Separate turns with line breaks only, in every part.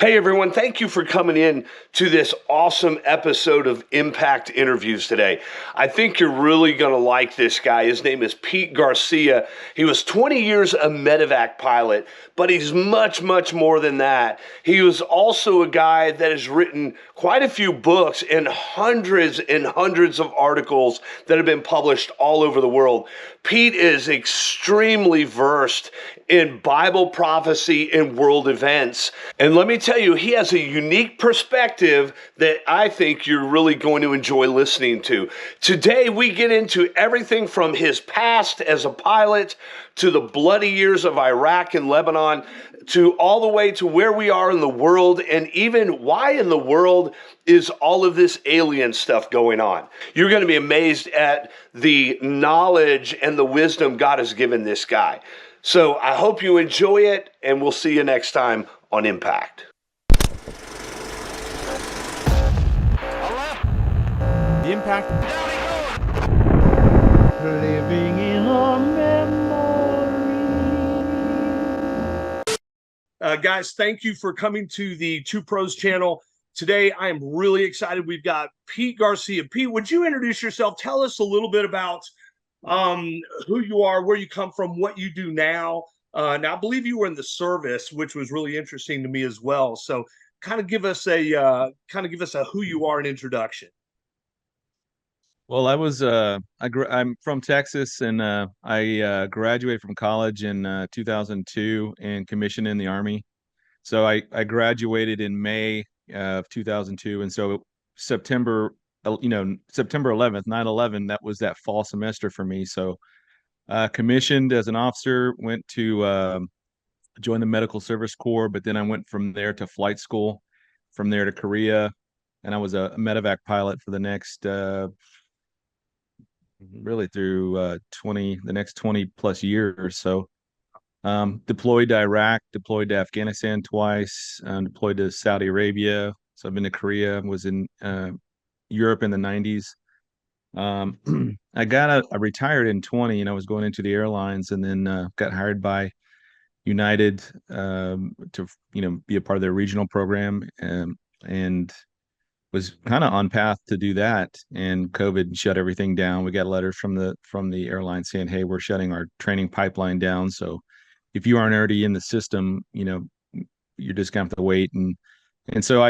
Hey everyone, thank you for coming in to this awesome episode of Impact Interviews today. I think you're really going to like this guy. His name is Pete Garcia. He was 20 years a medevac pilot, but he's much, much more than that. He was also a guy that has written quite a few books and hundreds of articles that have been published all over the world. Pete is extremely versed in Bible prophecy and world events. And let me tell you, he has a unique perspective that I think you're really going to enjoy listening to. Today, we get into everything from his past as a pilot to the bloody years of Iraq and Lebanon to all the way to where we are in the world and even why in the world is all of this alien stuff going on. You're going to be amazed at the knowledge and the wisdom God has given this guy. So I hope you enjoy it, and we'll see you next time on Impact.
The Impact.
Living in a memory.
Guys, thank you for coming to the Two Pros channel. Today, I am really excited. We've got Pete Garcia. Pete, would you introduce yourself? Tell us a little bit about who you are, where you come from, what you do now. Now, I believe you were in the service, which was really interesting to me as well. So, kind of give us a who you are, an introduction.
Well, I'm from Texas, and I graduated from college in 2002 and commissioned in the Army. So I graduated in May of 2002, and so September 11th, 9/11, that was that fall semester for me. So commissioned as an officer, went to join the Medical Service Corps, but then I went from there to flight school, from there to Korea, and I was a medevac pilot for the next really through the next 20 plus years. So deployed to Iraq, deployed to Afghanistan twice, deployed to Saudi Arabia. So I've been to Korea, was in Europe in the 90s. I retired in 20, and I was going into the airlines, and then got hired by United to be a part of their regional program, and was kind of on path to do that, and COVID shut everything down. We got letters from the airline saying, "Hey, we're shutting our training pipeline down. So if you aren't already in the system, you're just gonna have to wait." And so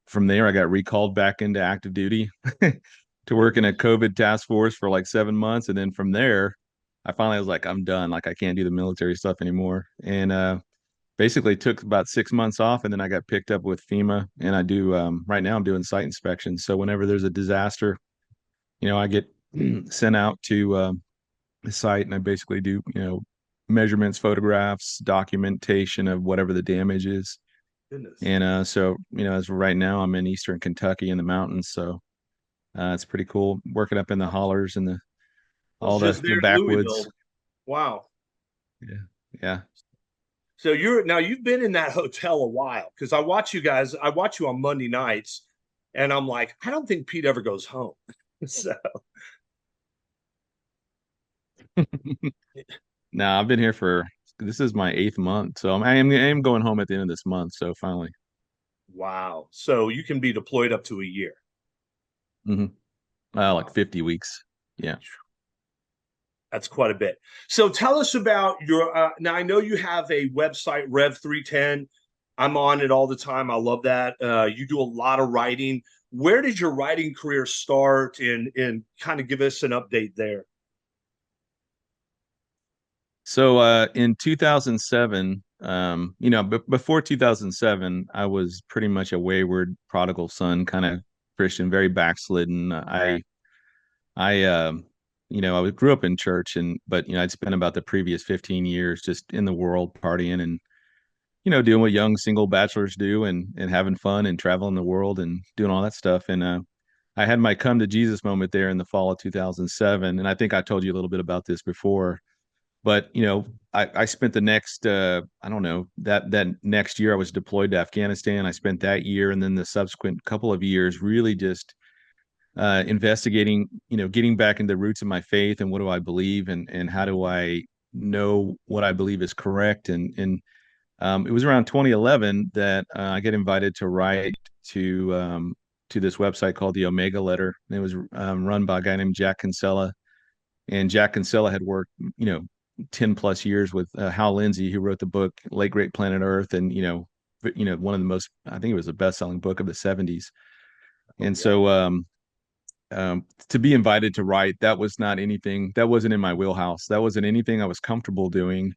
from there I got recalled back into active duty to work in a COVID task force for like 7 months, and then from there, I finally was like, I'm done. Like I can't do the military stuff anymore, and basically took about 6 months off, and then I got picked up with FEMA, and I do right now I'm doing site inspections. So whenever there's a disaster, I get sent out to the site, and I basically do measurements, photographs, documentation of whatever the damage is.
Goodness.
And so as of right now, I'm in Eastern Kentucky in the mountains, so it's pretty cool working up in the hollers and all the backwoods.
Wow.
Yeah.
So you've been in that hotel a while, because I watch you on Monday nights, and I'm like, I don't think Pete ever goes home. So
No, I've been here this is my 8th month, so I am going home at the end of this month. So finally.
Wow. So you can be deployed up to a year.
Like 50 weeks. Yeah.
That's quite a bit. So tell us about your, now I know you have a website, Rev 310. I'm on it all the time. I love that. You do a lot of writing. Where did your writing career start, and kind of give us an update there?
So in 2007, before 2007, I was pretty much a wayward prodigal son kind of Christian, very backslidden. I grew up in church, but I'd spent about the previous 15 years just in the world partying and doing what young single bachelors do, and having fun and traveling the world and doing all that stuff. And I had my come to Jesus moment there in the fall of 2007, and I think I told you a little bit about this before. But I spent the next I don't know, that next year I was deployed to Afghanistan. I spent that year, and then the subsequent couple of years really just investigating, getting back into the roots of my faith and what do I believe, and how do I know what I believe is correct, and It was around 2011 that I get invited to write to this website called the Omega Letter. And it was run by a guy named Jack Kinsella, and Jack Kinsella had worked, 10 plus years with Hal Lindsey, who wrote the book Late Great Planet Earth, and one of the most, I think it was a best-selling book of the 70s. And so to be invited to write, that was not anything, that wasn't in my wheelhouse. That wasn't anything I was comfortable doing.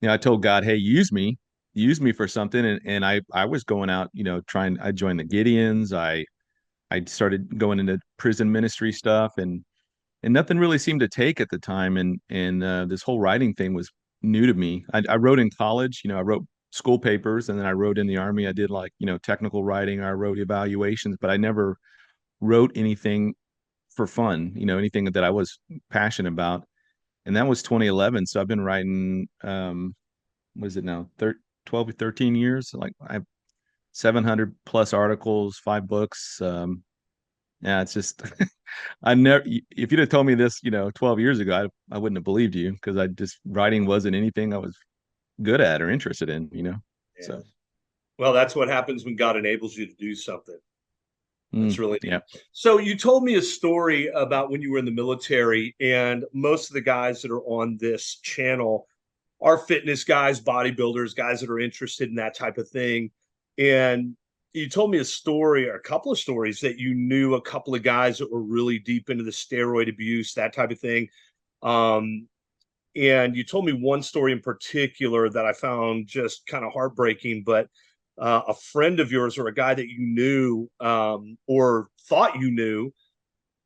I told God, hey, use me for something. And I was going out, I joined the Gideons. I started going into prison ministry stuff, and nothing really seemed to take at the time. And this whole writing thing was new to me. I wrote in college, I wrote school papers, and then I wrote in the Army. I did like, technical writing. I wrote evaluations, but I never wrote anything for fun, anything that I was passionate about. And that was 2011. So I've been writing, what is it now? 12 or 13 years. Like I have 700 plus articles, 5 books. Yeah, it's just, I never, if you'd have told me this, 12 years ago, I wouldn't have believed you, because writing wasn't anything I was good at or interested in.
Yeah.
So,
Well, that's what happens when God enables you to do something. That's really neat.
yeah.
So you told me a story about when you were in the military, and most of the guys that are on this channel are fitness guys, bodybuilders, guys that are interested in that type of thing. And you told me a story, or a couple of stories, that you knew a couple of guys that were really deep into the steroid abuse, that type of thing. And you told me one story in particular that I found just kind of heartbreaking, but a friend of yours, or a guy that you knew, or thought you knew,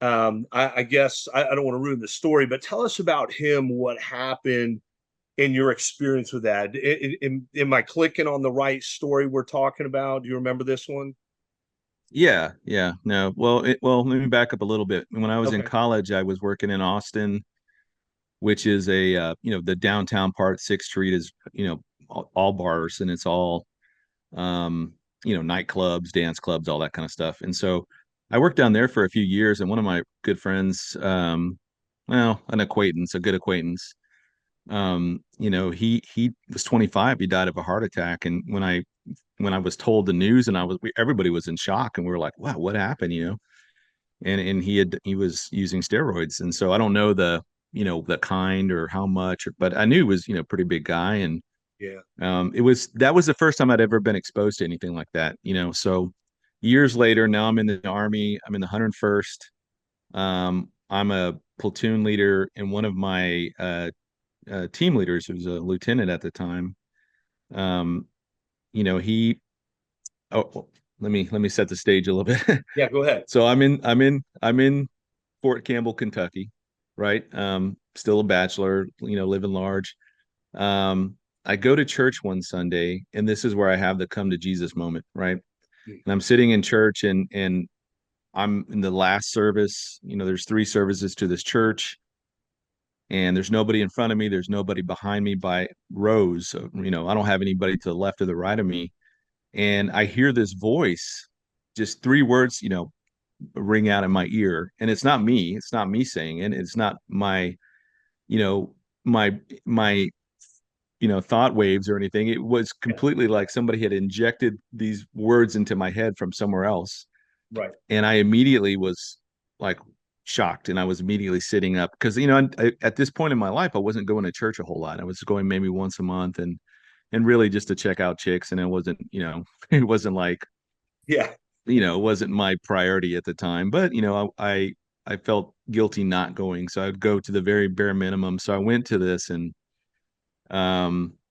I guess I don't want to ruin the story, but tell us about him, what happened in your experience with that. Am I clicking on the right story we're talking about? Do you remember this one?
Yeah. Yeah. No. Well, let me back up a little bit. When I was in
Okay.
college, I was working in Austin, which is the downtown part. Sixth Street is, all bars, and it's all, nightclubs, dance clubs, all that kind of stuff. And so I worked down there for a few years, and one of my good friends, well, an acquaintance, a good acquaintance, he was 25. He died of a heart attack. And when I was told the news, and everybody was in shock, and we were like, wow, what happened? And he was using steroids. And so I don't know the kind or how much, but I knew he was, pretty big guy. And
Yeah.
that was the first time I'd ever been exposed to anything like that. So years later, now I'm in the Army. I'm in the 101st. I'm a platoon leader, and one of my team leaders, who was a lieutenant at the time, um, he. Oh, well, let me set the stage a little bit.
Yeah, go ahead.
So I'm in Fort Campbell, Kentucky, right? Still a bachelor, living large. I go to church one Sunday, and this is where I have the come to Jesus moment, right? And I'm sitting in church, and I'm in the last service. There's 3 services to this church, and there's nobody in front of me. There's nobody behind me by rows. So, I don't have anybody to the left or the right of me. And I hear this voice, just 3 words, ring out in my ear. And it's not me. It's not me saying it. It's not my, you know, my thought waves or anything. It was completely like somebody had injected these words into my head from somewhere else.
Right.
And I immediately was like shocked, and I was immediately sitting up, because at this point in my life, I wasn't going to church a whole lot. I was going maybe once a month, and really just to check out chicks. And it wasn't, it wasn't like,
Yeah.
it wasn't my priority at the time. But I felt guilty not going, so I'd go to the very bare minimum. So I went to this, and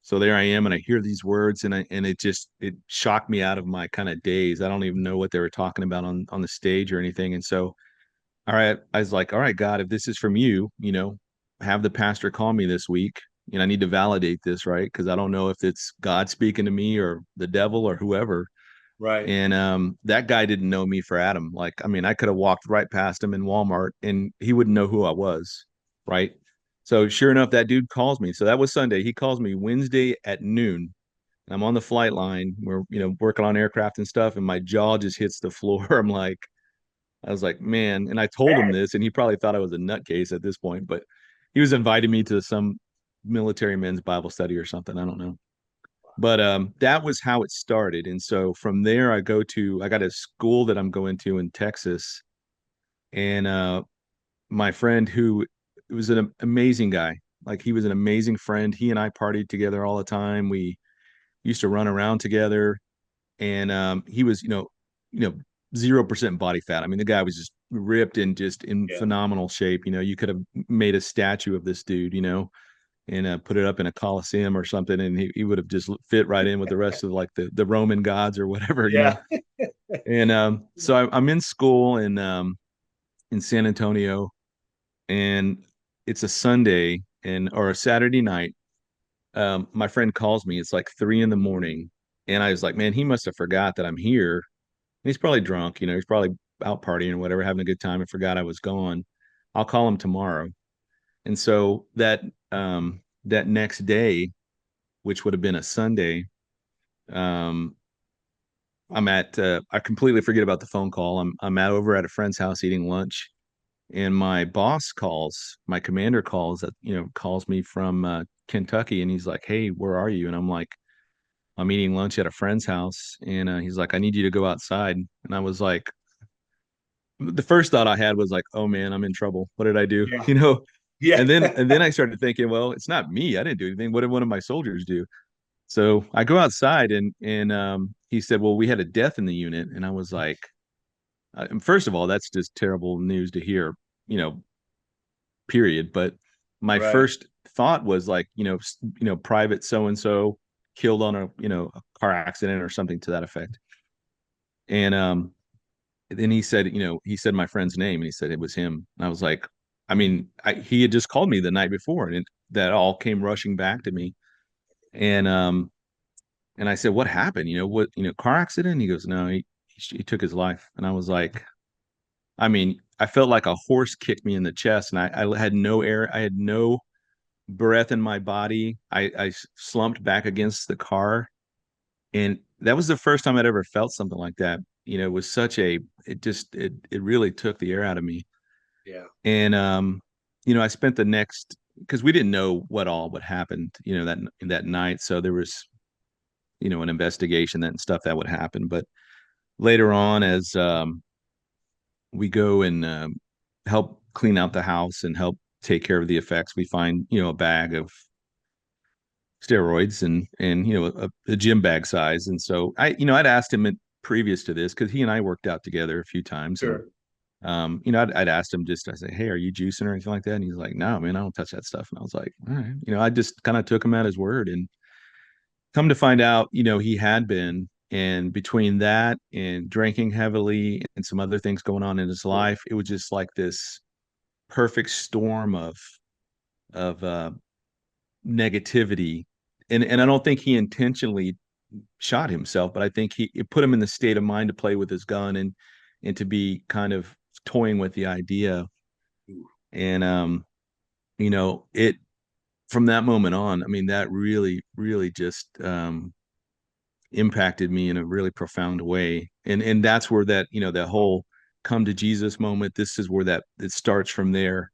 so there I am, and I hear these words, and it shocked me out of my kind of daze. I don't even know what they were talking about on the stage or anything. And so, all right, I was like, all right, God, if this is from you, have the pastor call me this week. I need to validate this, right? Because I don't know if it's God speaking to me or the devil or whoever.
Right.
And that guy didn't know me for Adam. Like, I mean, I could have walked right past him in Walmart, and he wouldn't know who I was, right? So sure enough, that dude calls me. So that was Sunday. He calls me Wednesday at noon. I'm on the flight line. We're, working on aircraft and stuff, and my jaw just hits the floor. I was like, man. And I told him this, and he probably thought I was a nutcase at this point, but he was inviting me to some military men's Bible study or something. I don't know. But that was how it started. And so from there, I got a school that I'm going to in Texas. And my friend, who was an amazing guy, like he was an amazing friend. He and I partied together all the time. We used to run around together. And he was, 0% body fat. I mean, the guy was just ripped and just in
Yeah.
phenomenal shape. You could have made a statue of this dude, and put it up in a coliseum or something, and he would have just fit right in with the rest of like the Roman gods or whatever,
Yeah.
And so I'm in school in San Antonio, and it's a Sunday or a Saturday night. My friend calls me. It's like 3 a.m, and I was like, man, he must have forgot that I'm here. And he's probably drunk. He's probably out partying or whatever, having a good time, and forgot I was gone. I'll call him tomorrow. And so that next day, which would have been a Sunday, um, I completely forget about the phone call. I'm over at a friend's house eating lunch, and my boss calls, my commander calls calls me from Kentucky, and he's like, "Hey, where are you?" And I'm like, "I'm eating lunch at a friend's house," and he's like, "I need you to go outside." And I was like, the first thought I had was like, "Oh man, I'm in trouble. What did I do?"
Yeah.
You know.
Yeah.
And then I started thinking, well, it's not me. I didn't do anything. What did one of my soldiers do? So I go outside, and he said, "Well, we had a death in the unit," and I was like, first of all, that's just terrible news to hear, you know, period. But my
Right.
first thought was like, Private so and so killed on a car accident or something to that effect. And then he said my friend's name, and he said it was him. And I was like, I mean, he had just called me the night before, and that all came rushing back to me. And and I said, "What happened? Car accident?" And he goes, "No, he took his life." And I was like, I mean, I felt like a horse kicked me in the chest, and I had no air, I had no breath in my body. I slumped back against the car, and that was the first time I'd ever felt something like that. It was it really took the air out of me.
Yeah.
And I spent the next, because we didn't know what happened, that night. So there was, an investigation and stuff that would happen. But later on, as we go and help clean out the house and help take care of the effects, we find, a bag of steroids and a gym bag size. And so I'd asked him previous to this, because he and I worked out together a few times, and
Sure.
I'd asked him, I say, "Hey, are you juicing or anything like that?" And he's like, "No, man, I don't touch that stuff." And I was like, "All right." I just kind of took him at his word, and come to find out, he had been. And between that and drinking heavily and some other things going on in his life, it was just like this perfect storm of negativity. And I don't think he intentionally shot himself, but I think it put him in the state of mind to play with his gun and to be kind of toying with the idea. And it from that moment on, I mean, that really, really just impacted me in a really profound way. And that's where that whole come to Jesus moment, this is where that it starts from there.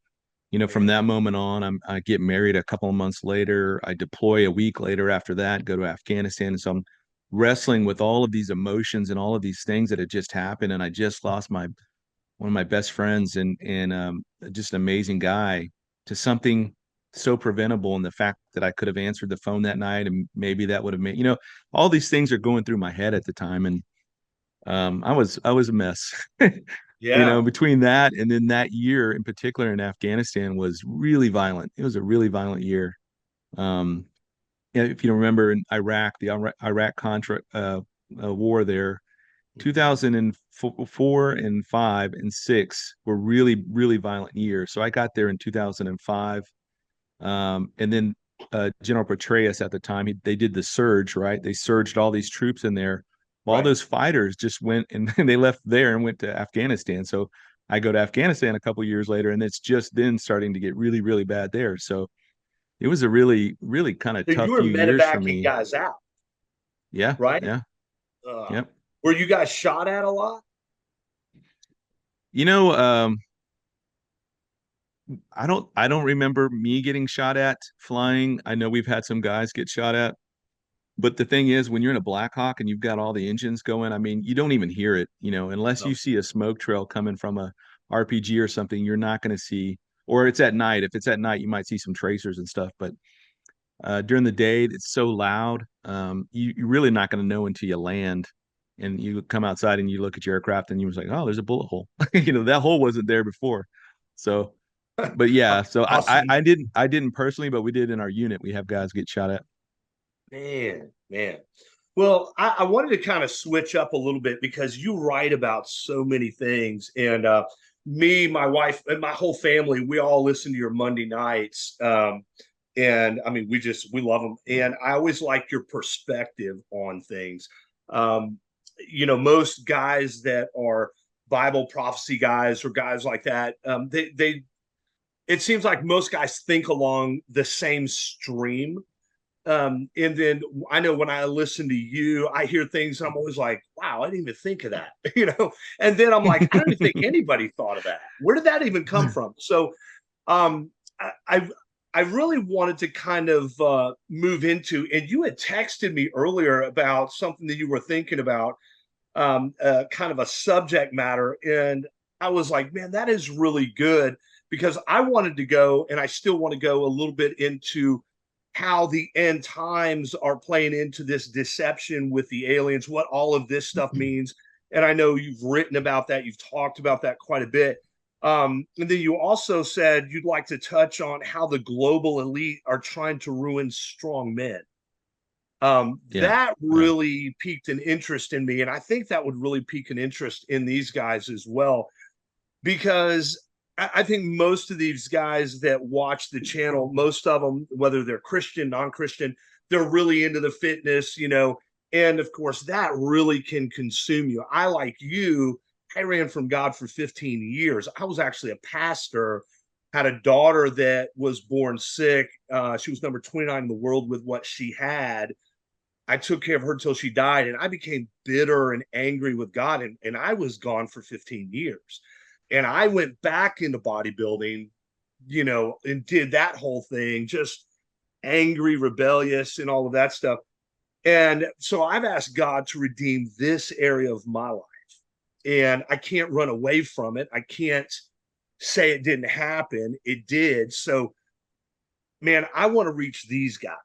From that moment on, I get married a couple of months later. I deploy a week later after that, go to Afghanistan. And so I'm wrestling with all of these emotions and all of these things that had just happened. And I just lost one of my best friends, and just an amazing guy, to something so preventable. And the fact that I could have answered the phone that night, and maybe that would have made, all these things are going through my head at the time. And I was a mess.
Yeah.
Between that and then that year in particular in Afghanistan was really violent. It was a really violent year. Um, if you remember in Iraq, the Iraq Contra war there, 2004 and 5 and 6 were really, really violent years. So I got there in 2005. And then General Petraeus at the time, they did the surge, right? They surged all these troops in there. All
Right.
those fighters just went and they left there and went to Afghanistan. So I go to Afghanistan a couple years later, and it's just then starting to get really, really bad there. So it was a really, really kind of
So you
tough
were
few years for
medevacing
me.
guys out,
Yeah,
right?
yeah,
Uh,
yep.
were you guys shot at a lot?
You know, um, I don't remember me getting shot at flying. I know we've had some guys get shot at. But the thing is, when you're in a Black Hawk and you've got all the engines going, I mean, you don't even hear it, unless you
No.
see a smoke trail coming from a RPG or something, you're not going to see, or it's at night. If it's at night, you might see some tracers and stuff. But during the day, it's so loud. You're really not going to know until you land and you come outside and you look at your aircraft and you was like, oh, there's a bullet hole. That hole wasn't there before. So, but yeah, so
Awesome.
I didn't personally, but we did in our unit. We have guys get shot at.
Man. Well, I wanted to kind of switch up a little bit because you write about so many things. And me, my wife, and my whole family, we all listen to your Monday nights. And I mean, we love them. And I always like your perspective on things. Most guys that are Bible prophecy guys or guys like that, it seems like most guys think along the same stream. And then I know when I listen to you, I hear things, I'm always like, wow, I didn't even think of that, And then I'm like, I don't even think anybody thought of that. Where did that even come from? So um, I really wanted to kind of move into, and you had texted me earlier about something that you were thinking about, kind of a subject matter. And I was like, man, that is really good because I wanted to go, and I still want to go a little bit into how the end times are playing into this deception with the aliens, what all of this stuff means. And I know you've written about that. You've talked about that quite a bit. And then you also said you'd like to touch on how the global elite are trying to ruin strong men.
Yeah.
That really piqued an interest in me. And I think that would really pique an interest in these guys as well, because I think most of these guys that watch the channel, most of them, whether they're Christian, non-Christian, they're really into the fitness, and of course that really can consume you. I, like you, I ran from God for 15 years. I was actually a pastor, had a daughter that was born sick. She was number 29 in the world with what she had. I took care of her till she died, and I became bitter and angry with God, and I was gone for 15 years. And I went back into bodybuilding, and did that whole thing, just angry, rebellious, and all of that stuff. And so I've asked God to redeem this area of my life. And I can't run away from it. I can't say it didn't happen. It did. So, man, I want to reach these guys.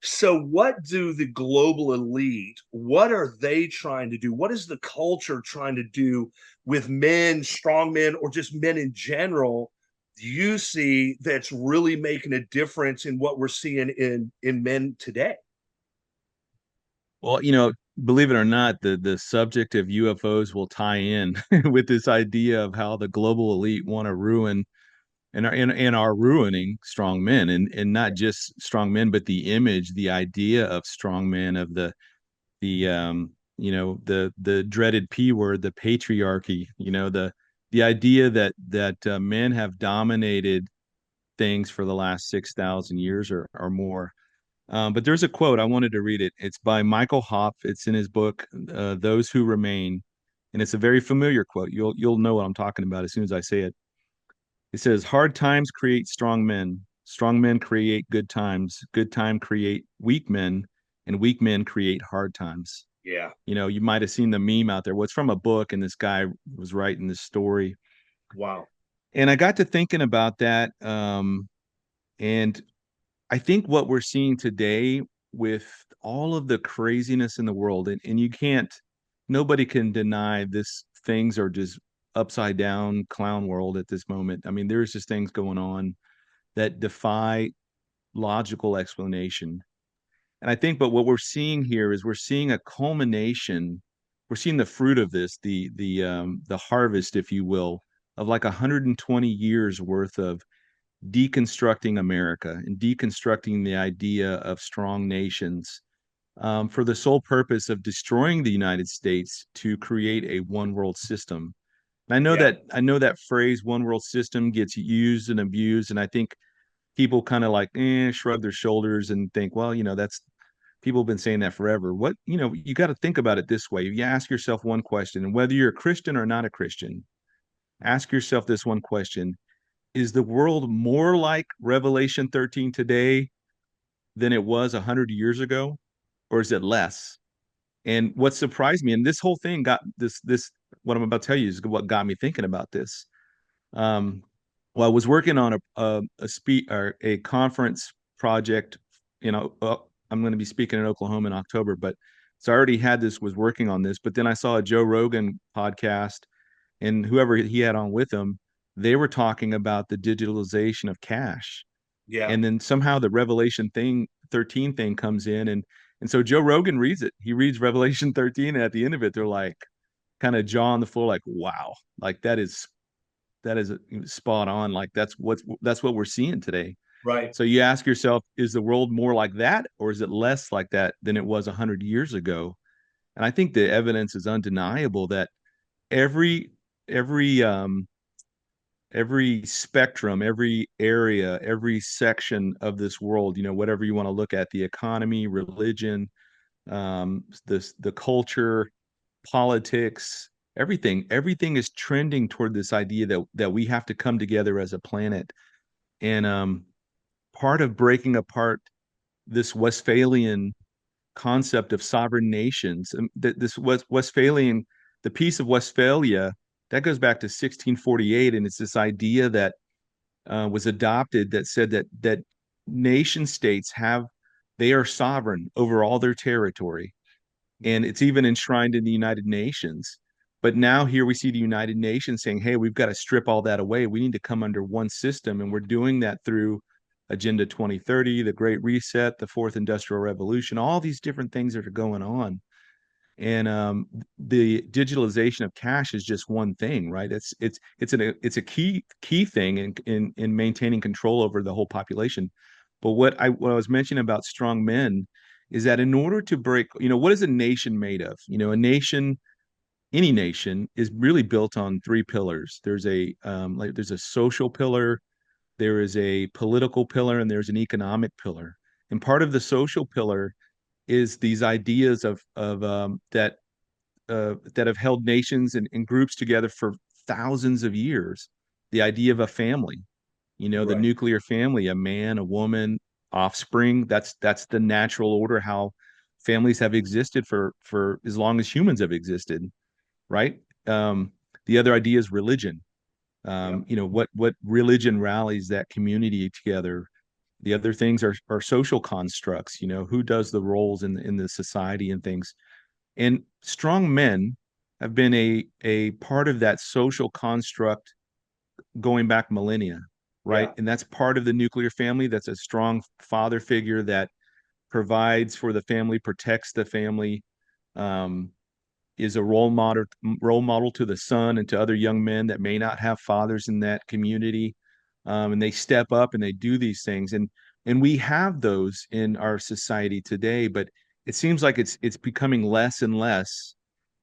So what do the global elite, what are they trying to do? What is the culture trying to do with men, strong men, or just men in general? Do you see that's really making a difference in what we're seeing in men today?
Well, believe it or not, the subject of UFOs will tie in with this idea of how the global elite want to ruin and are ruining strong men, and not just strong men, but the image, the idea of strong men, of the dreaded P word, the patriarchy, the idea that men have dominated things for the last 6,000 years or more. But there's a quote, I wanted to read it. It's by Michael Hoff. It's in his book, Those Who Remain. And it's a very familiar quote. You'll know what I'm talking about as soon as I say it. It says, hard times create strong men. Strong men create good times. Good time create weak men, and weak men create hard times.
Yeah.
You might have seen the meme out there. Well, it's from a book, and this guy was writing this story.
Wow.
And I got to thinking about that. And I think what we're seeing today with all of the craziness in the world, and nobody can deny this, things are just upside down clown world at this moment. I mean, there's just things going on that defy logical explanation. And I think, but what we're seeing here is we're seeing a culmination. We're seeing the fruit of this, the harvest, if you will, of like 120 years worth of deconstructing America and deconstructing the idea of strong nations, for the sole purpose of destroying the United States to create a one world system. And I know that phrase "one world system" gets used and abused, and I think people kind of like shrug their shoulders and think, well, that's, people have been saying that forever. What, you got to think about it this way. You ask yourself one question, and whether you're a Christian or not a Christian, ask yourself this one question: is the world more like Revelation 13 today than it was 100 years ago? or is it less? And what surprised me, and this whole thing got this what I'm about to tell you is what got me thinking about this. Um, well, I was working on a conference project. You know, I'm going to be speaking in Oklahoma in October, but so I already had this, was working on this. But then I saw a Joe Rogan podcast, and whoever he had on with him, they were talking about the digitalization of cash.
Yeah.
And then somehow the Revelation 13 thing comes in, and so Joe Rogan reads it. He reads Revelation 13, and at the end of it, they're like kind of jaw on the floor, like, wow, like that is spot on. Like that's what we're seeing today.
Right.
So you ask yourself, is the world more like that, or is it less like that than it was 100 years ago? And I think the evidence is undeniable that every every um, every spectrum, every area, every section of this world, whatever you want to look at, the economy, religion, the culture, politics, everything is trending toward this idea that we have to come together as a planet. And part of breaking apart this Westphalian concept of sovereign nations, that this Westphalian, the Peace of Westphalia, that goes back to 1648, and it's this idea that was adopted that said that nation states they are sovereign over all their territory, and it's even enshrined in the United Nations. But now here we see the United Nations saying, hey, we've got to strip all that away. We need to come under one system. And we're doing that through Agenda 2030, the Great Reset, the Fourth Industrial Revolution, all these different things that are going on. And the digitalization of cash is just one thing, right? It's a key thing in maintaining control over the whole population. But what I was mentioning about strong men is that in order to break, what is a nation made of? Any nation is really built on three pillars. There's a social pillar, there is a political pillar, and there's an economic pillar. And part of the social pillar is these ideas that have held nations and groups together for thousands of years. The idea of a family, the
Right.
nuclear family, a man, a woman, offspring. That's the natural order how families have existed for as long as humans have existed, right? Um, the other idea is religion.
Yeah.
What religion rallies that community together. The other things are social constructs. Who does the roles in the society and things. And strong men have been a part of that social construct going back millennia, right?
Yeah.
And that's part of the nuclear family. That's a strong father figure that provides for the family, protects the family, um, is a role model to the son and to other young men that may not have fathers in that community. And they step up and they do these things. And we have those in our society today, but it seems like it's becoming less and less.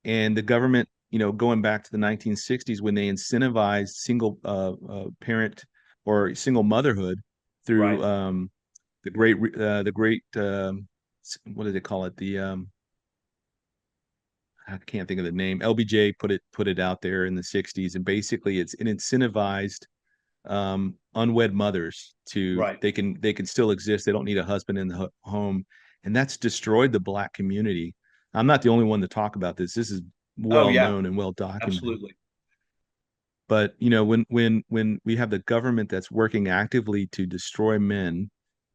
And the government, going back to the 1960s when they incentivized single parent or single motherhood through
Right.
the great what do they call it? I can't think of the name. LBJ put it out there in the 60s, and basically it incentivized unwed mothers to
Right.
they can still exist. They don't need a husband in the home, and that's destroyed the Black community. I'm not the only one to talk about this. This is
Oh
well
yeah.
known and well documented.
Absolutely.
But when we have the government that's working actively to destroy men,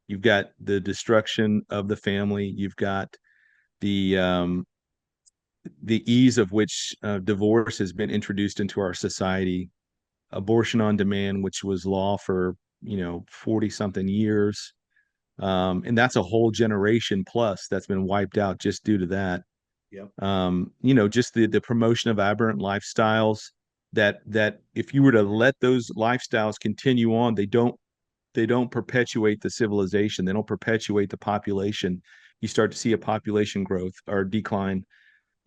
you've got the destruction of the family. You've got the ease of which divorce has been introduced into our society, abortion on demand, which was law for 40 something years, and that's a whole generation plus that's been wiped out just due to that.
Yep.
Just the promotion of aberrant lifestyles that if you were to let those lifestyles continue on, they don't perpetuate the civilization, they don't perpetuate the population. You start to see a population growth or decline.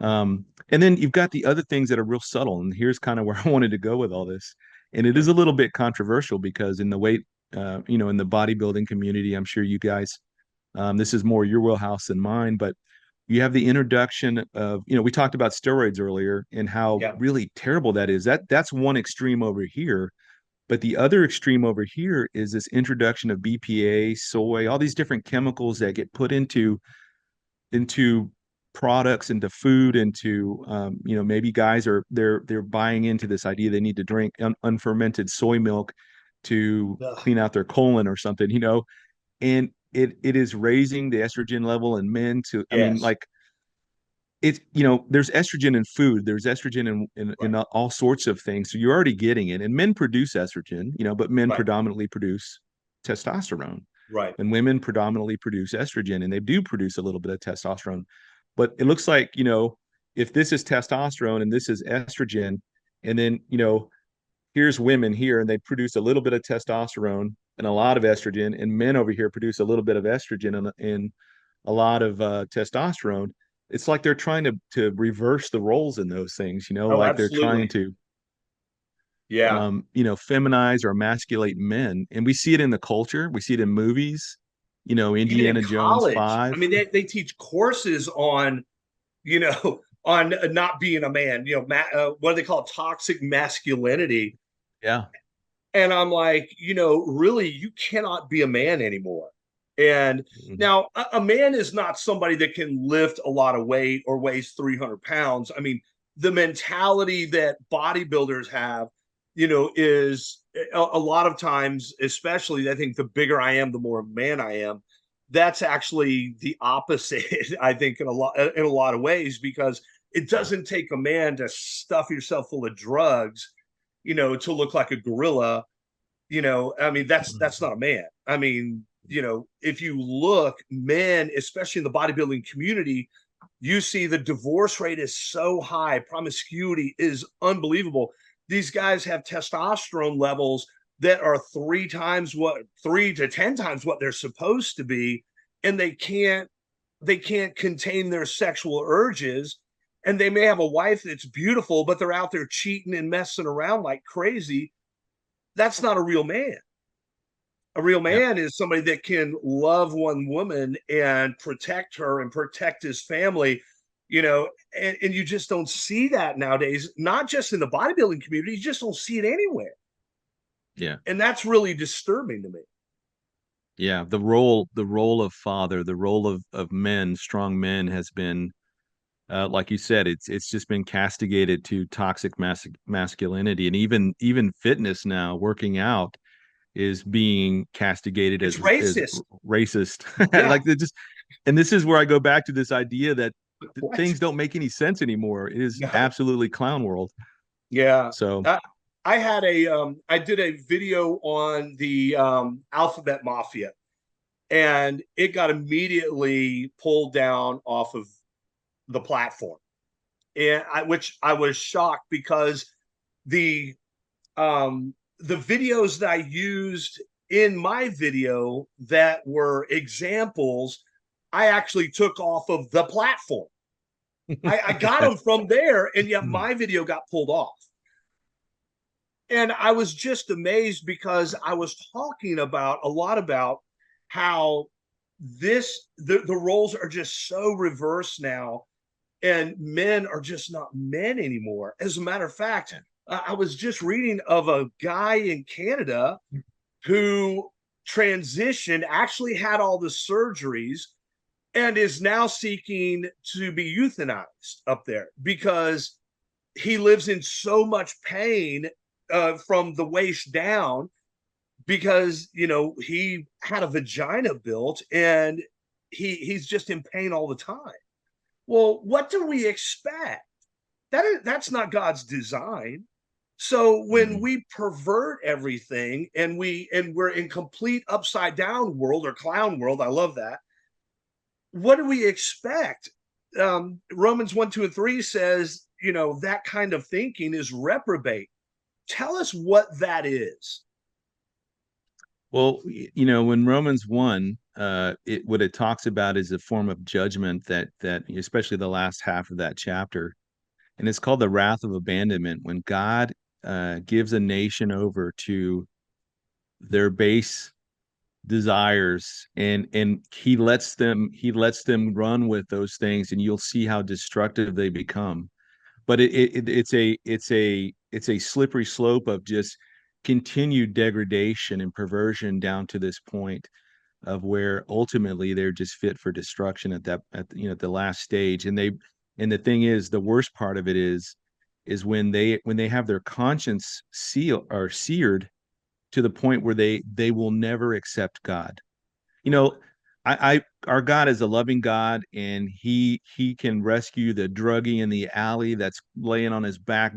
And then you've got the other things that are real subtle. And here's kind of where I wanted to go with all this. And it is a little bit controversial because in the weight, in the bodybuilding community, I'm sure you guys, this is more your wheelhouse than mine, but you have the introduction of, we talked about steroids earlier and how
Yeah.
really terrible that is. That's one extreme over here. But the other extreme over here is this introduction of BPA, soy, all these different chemicals that get put into into products, into food, into maybe guys are they're buying into this idea they need to drink unfermented soy milk to
Ugh.
clean out their colon or something, and it is raising the estrogen level in men to, I mean,
Yes.
like, it's, there's estrogen in food, there's estrogen in
Right.
all sorts of things, so you're already getting it, and men produce estrogen, but men
Right.
predominantly produce testosterone,
Right.
and women predominantly produce estrogen, and they do produce a little bit of testosterone. But it looks like, if this is testosterone and this is estrogen, and then, here's women here and they produce a little bit of testosterone and a lot of estrogen, and men over here produce a little bit of estrogen and a lot of testosterone. It's like they're trying to reverse the roles in those things,
Oh,
like they're trying
absolutely.
to
Yeah.
feminize or emasculate men. And we see it in the culture, we see it in movies,
Even in
Indiana Jones
college,
5.
I mean, they teach courses on, on not being a man, what do they call it? Toxic masculinity.
Yeah.
And I'm like, really, you cannot be a man anymore. And
Mhm.
now a man is not somebody that can lift a lot of weight or weighs 300 pounds. I mean, the mentality that bodybuilders have, is a lot of times, especially, I think the bigger I am, the more man I am. That's actually the opposite, I think, in a lot of ways, because it doesn't take a man to stuff yourself full of drugs, to look like a gorilla. I mean, that's not a man. I mean, if you look, men, especially in the bodybuilding community, you see the divorce rate is so high, promiscuity is unbelievable. These guys have testosterone levels that are 3 to 10 times what they're supposed to be, and they can't contain their sexual urges. And they may have a wife that's beautiful, but they're out there cheating and messing around like crazy. That's not a real man. A real
Yeah.
man is somebody that can love one woman and protect her and protect his family, and you just don't see that nowadays, not just in the bodybuilding community, you just don't see it anywhere.
Yeah.
And that's really disturbing to me.
Yeah. The role of father, the role of men, strong men, has been, like you said, it's just been castigated to toxic masculinity, and even fitness now, working out, is being castigated
It's
as
racist.
racist.
Yeah.
Like, and this is where I go back to this idea that
What?
things don't make any sense anymore. It is
No.
absolutely clown world.
Yeah.
So
I did a video on the alphabet mafia, and it got immediately pulled down off of the platform, which I was shocked, because the the videos that I used in my video that were examples, I actually took off of the platform. I got them from there, and yet my video got pulled off. And I was just amazed, because I was talking about a lot about how the roles are just so reversed now, and men are just not men anymore. As a matter of fact, I was just reading of a guy in Canada who transitioned, actually had all the surgeries, and is now seeking to be euthanized up there, because he lives in so much pain from the waist down, because he had a vagina built, and he's just in pain all the time. Well, what do we expect? That's not God's design. So when we pervert everything, and we're in complete upside down world, or clown world, I love that. What do we expect? Romans 1, 2, and 3 says, that kind of thinking is reprobate. Tell us what that is.
Well, when Romans 1, what it talks about is a form of judgment that especially the last half of that chapter, and it's called the wrath of abandonment, when God gives a nation over to their base desires, and he lets them run with those things, and you'll see how destructive they become. But it's a slippery slope of just continued degradation and perversion down to this point. of where ultimately they're just fit for destruction at the last stage. And the thing is, the worst part of it is when they have their conscience seared to the point where they will never accept God. You know, I our God is a loving God, and he can rescue the druggie in the alley that's laying on his back,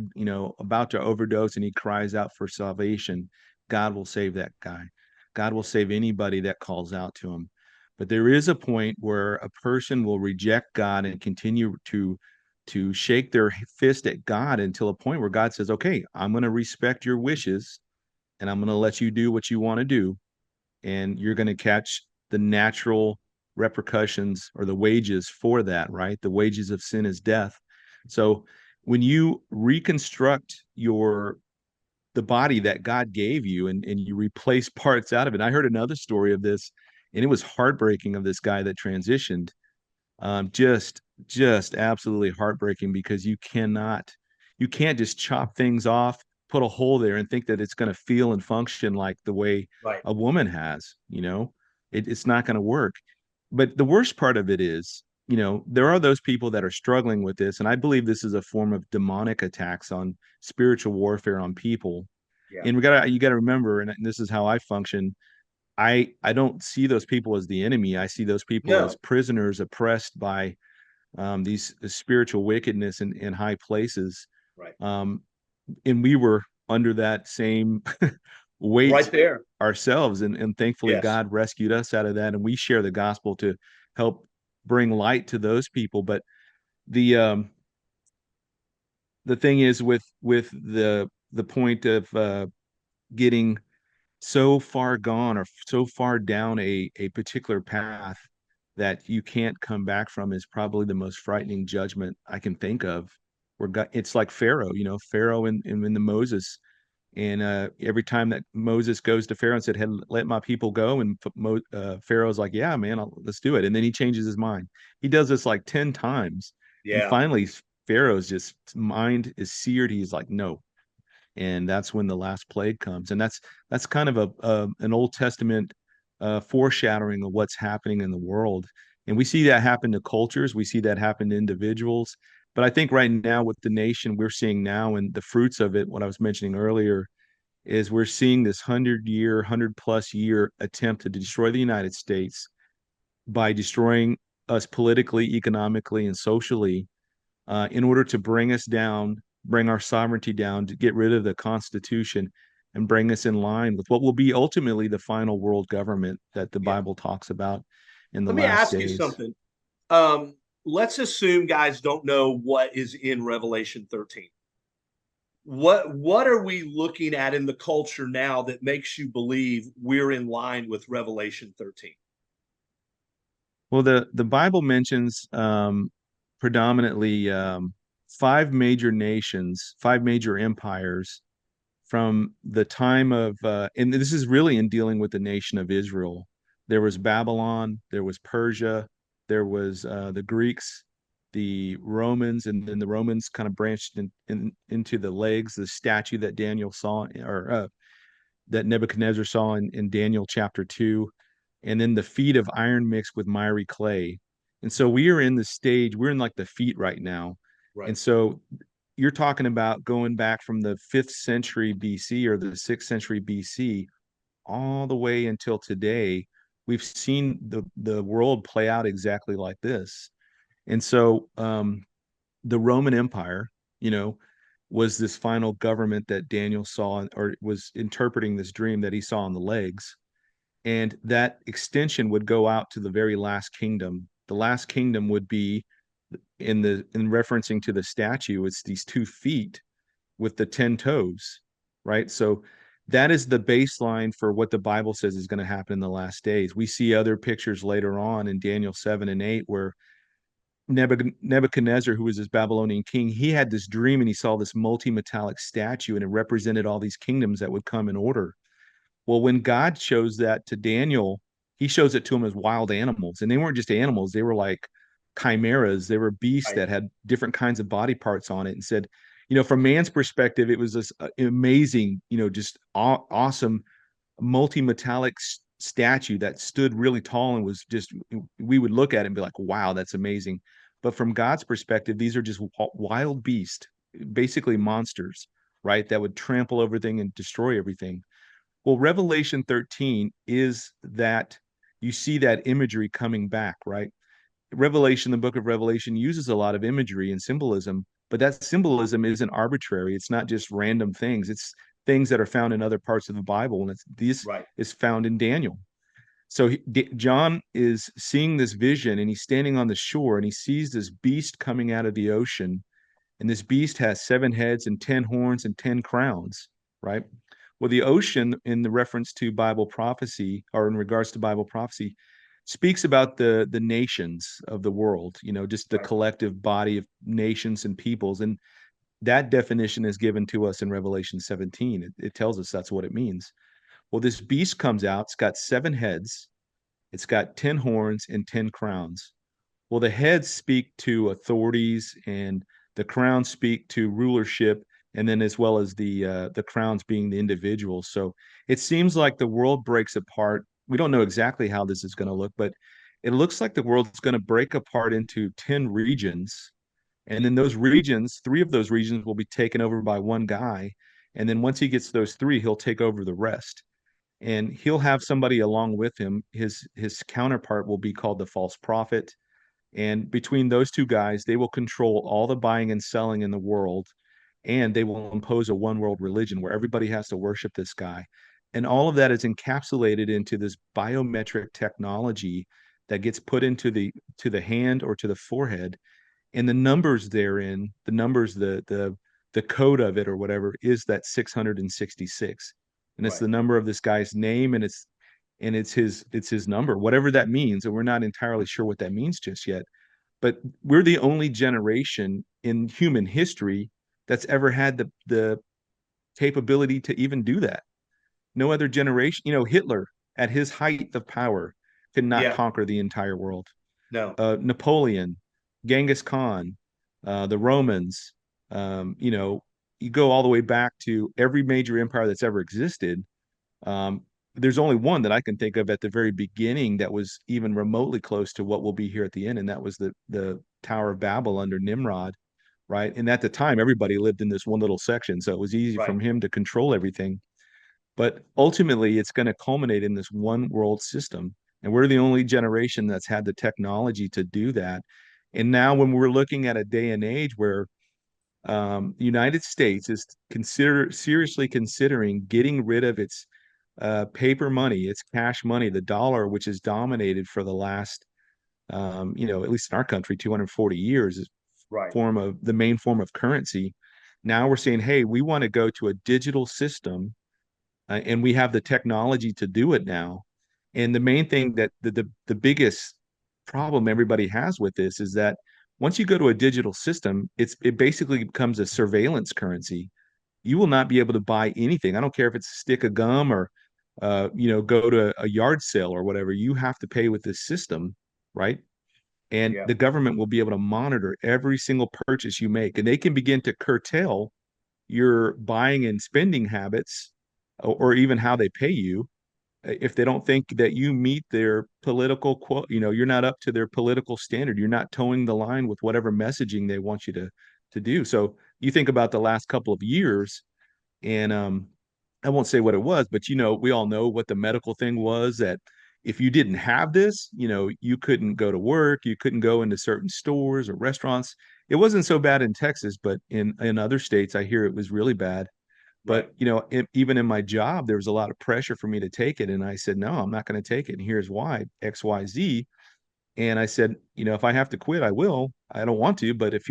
about to overdose, and he cries out for salvation. God will save that guy. God will save anybody that calls out to him. But there is a point where a person will reject God and continue to shake their fist at God until a point where God says, "Okay, I'm going to respect your wishes, and I'm going to let you do what you want to do, and you're going to catch the natural repercussions or the wages for that," right? The wages of sin is death. So when you reconstruct the body that God gave you, and you replace parts out of it. I heard another story of this, and it was heartbreaking, of this guy that transitioned. Just absolutely heartbreaking, because you can't just chop things off, put a hole there, and think that it's going to feel and function like the way
Right.
a woman has. It's not going to work. But the worst part of it is, there are those people that are struggling with this, and I believe this is a form of demonic attacks on spiritual warfare on people.
Yeah.
And you gotta remember, and this is how I function. I don't see those people as the enemy. I see those people as
No.
prisoners oppressed by these spiritual wickedness in high places.
Right.
And we were under that same
Right
weight
there.
ourselves, and thankfully
Yes.
God rescued us out of that, and we share the gospel to help bring light to those people. But the um the thing is, with the point of getting so far gone or so far down a particular path that you can't come back from, is probably the most frightening judgment I can think of. Where God, it's like Pharaoh, Pharaoh in the Moses. And every time that Moses goes to Pharaoh and said, "Hey, let my people go," and Pharaoh's like, "Yeah, man, let's do it." And then he changes his mind. He does this like 10 times. And
Yeah.
finally, Pharaoh's just mind is seared. He's like, "No." And that's when the last plague comes. And that's kind of an Old Testament foreshadowing of what's happening in the world. And we see that happen to cultures. We see that happen to individuals. But I think right now, with the nation we're seeing now, and the fruits of it, what I was mentioning earlier, is we're seeing this 100+ year attempt to destroy the United States by destroying us politically, economically, and socially, in order to bring us down, bring our sovereignty down, to get rid of the Constitution and bring us in line with what will be ultimately the final world government that the
Yeah.
Bible talks about in the
Let me
last
ask you
days.
something. Let's assume guys don't know what is in Revelation 13. What are we looking at in the culture now that makes you believe we're in line with Revelation 13?
Well, the Bible mentions predominantly five major nations, five major empires from the time of, and this is really in dealing with the nation of Israel. There was Babylon, there was Persia, there was the Greeks, the Romans, and then the Romans kind of branched into the legs, the statue that Daniel saw, or that Nebuchadnezzar saw in Daniel chapter 2, and then the feet of iron mixed with miry clay. And so we are in the stage, we're in like the feet right now.
Right.
And so you're talking about going back from the 5th century BC or the 6th century BC all the way until today. We've seen the world play out exactly like this. And so the Roman Empire, was this final government that Daniel saw, or was interpreting this dream that he saw in the legs. And that extension would go out to the very last kingdom. The last kingdom would be in referencing to the statue, it's these 2 feet with the 10 toes, right? So that is the baseline for what the Bible says is going to happen in the last days. We see other pictures later on in Daniel 7 and 8 where Nebuchadnezzar, who was this Babylonian king, he had this dream and he saw this multi-metallic statue, and it represented all these kingdoms that would come in order. Well, when God shows that to Daniel, he shows it to him as wild animals. And they weren't just animals, they were like chimeras. They were beasts
Right.
that had different kinds of body parts on it, and said, from man's perspective, it was this amazing, just awesome multi-metallic statue that stood really tall and was just, we would look at it and be like, wow, that's amazing. But from God's perspective, these are just wild beasts, basically monsters, right? That would trample everything and destroy everything. Well, Revelation 13 is that you see that imagery coming back, right? Revelation, the book of Revelation, uses a lot of imagery and symbolism, but that symbolism isn't arbitrary. It's not just random things. It's things that are found in other parts of the Bible, and this
Right.
is found in Daniel. So John is seeing this vision, and he's standing on the shore, and he sees this beast coming out of the ocean, and this beast has 7 heads and 10 horns and 10 crowns, right? Well, the ocean, in the reference to Bible prophecy, or in regards to Bible prophecy, speaks about the nations of the world, just the
Right.
collective body of nations and peoples. And that definition is given to us in Revelation 17. It tells us that's what it means. Well, this beast comes out, it's got 7 heads, it's got 10 horns and 10 crowns. Well, the heads speak to authorities, and the crowns speak to rulership, and then as well as the crowns being the individuals. So it seems like the world breaks apart. We don't know exactly how this is going to look, but it looks like the world's going to break apart into 10 regions. And then those regions, 3 of those regions will be taken over by one guy. And then once he gets those 3, he'll take over the rest. And he'll have somebody along with him. His counterpart will be called the false prophet. And between those 2 guys, they will control all the buying and selling in the world. And they will impose a one world religion where everybody has to worship this guy. And all of that is encapsulated into this biometric technology that gets put into the hand or to the forehead. And the numbers therein, the numbers, the code of it or whatever is that 666. And it's
Right.
the number of this guy's name, and it's his number, whatever that means. And we're not entirely sure what that means just yet. But we're the only generation in human history that's ever had the capability to even do that. No other generation, Hitler at his height of power could not
Yeah.
conquer the entire world.
No.
Napoleon, Genghis Khan, the Romans, you go all the way back to every major empire that's ever existed. There's only one that I can think of at the very beginning that was even remotely close to what will be here at the end, and that was the Tower of Babel under Nimrod, right? And at the time, everybody lived in this one little section, so it was easy
Right.
from him to control everything. But ultimately, it's going to culminate in this one world system, and we're the only generation that's had the technology to do that. And now, when we're looking at a day and age where the United States is seriously considering getting rid of its paper money, it's cash money, the dollar, which is dominated for the last, at least in our country, 240 years, is
Right.
the main form of currency. Now we're saying, hey, we want to go to a digital system, and we have the technology to do it now. And the main thing that the biggest problem everybody has with this is that once you go to a digital system, it basically becomes a surveillance currency. You will not be able to buy anything. I don't care if it's a stick of gum or go to a yard sale or whatever. You have to pay with this system, right? And
Yeah.
the government will be able to monitor every single purchase you make, and they can begin to curtail your buying and spending habits, or even how they pay you, if they don't think that you meet their political quote. You're not up to their political standard. You're not towing the line with whatever messaging they want you to do. So you think about the last couple of years, and I won't say what it was, but we all know what the medical thing was, that if you didn't have this, you couldn't go to work, you couldn't go into certain stores or restaurants. It wasn't so bad in Texas, but in other states, I hear it was really bad.
Right.
But even in my job, there was a lot of pressure for me to take it, and I said, no, I'm not going to take it, and here's why: XYZ. And I said, if I have to quit, I will. I don't want to, but if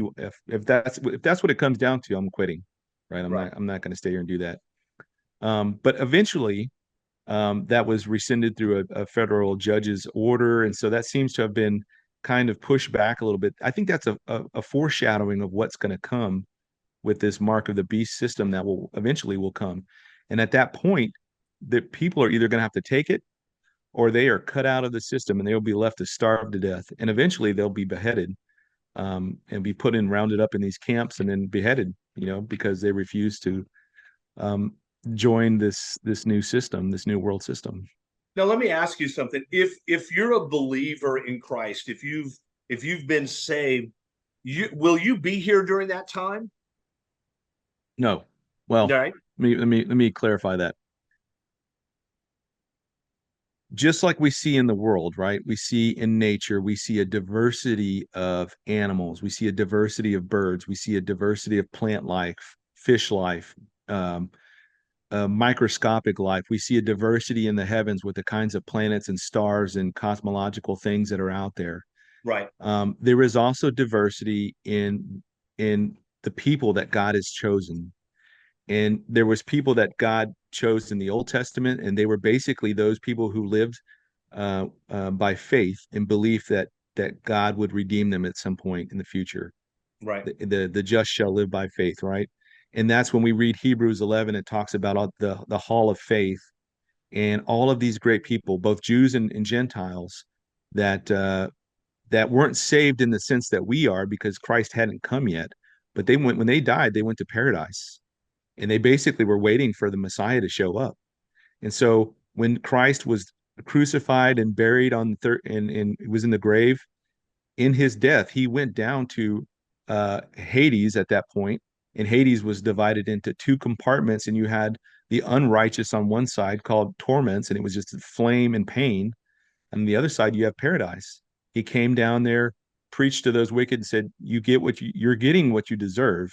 that's what it comes down to, I'm quitting. Right? I'm
Right.
not going to stay here and do that. But eventually, that was rescinded through a federal judge's order, and so that seems to have been kind of pushed back a little bit. I think that's a foreshadowing of what's going to come with this mark of the beast system that will eventually come. And at that point, the people are either going to have to take it, or they are cut out of the system and they'll be left to starve to death. And eventually they'll be beheaded, and be rounded up in these camps and then beheaded, because they refuse to join this new system, this new world system.
Now let me ask you something. If you're a believer in Christ, if you've been saved, will you be here during that time?
No. Well,
Right.
let me clarify that. Just like we see in the world, right? We see in nature, we see a diversity of animals, we see a diversity of birds, we see a diversity of plant life, fish life, um, microscopic life. We see a diversity in the heavens with the kinds of planets and stars and cosmological things that are out there.
Right.
There is also diversity in the people that God has chosen. And there was people that God chose in the Old Testament, and they were basically those people who lived by faith and belief that God would redeem them at some point in the future.
Right.
The just shall live by faith, right? And that's when we read Hebrews 11. It talks about all the hall of faith and all of these great people, both Jews and Gentiles, that that weren't saved in the sense that we are because Christ hadn't come yet. But they went when they died, they went to paradise, and they basically were waiting for the Messiah to show up. And so when Christ was crucified and buried on the and was in the grave, in his death, he went down to Hades at that point, and Hades was divided into two compartments, and you had the unrighteous on one side called torments, and it was just flame and pain. And on the other side, you have paradise. He came down there, preached to those wicked, and said, "You get what you're getting what you deserve."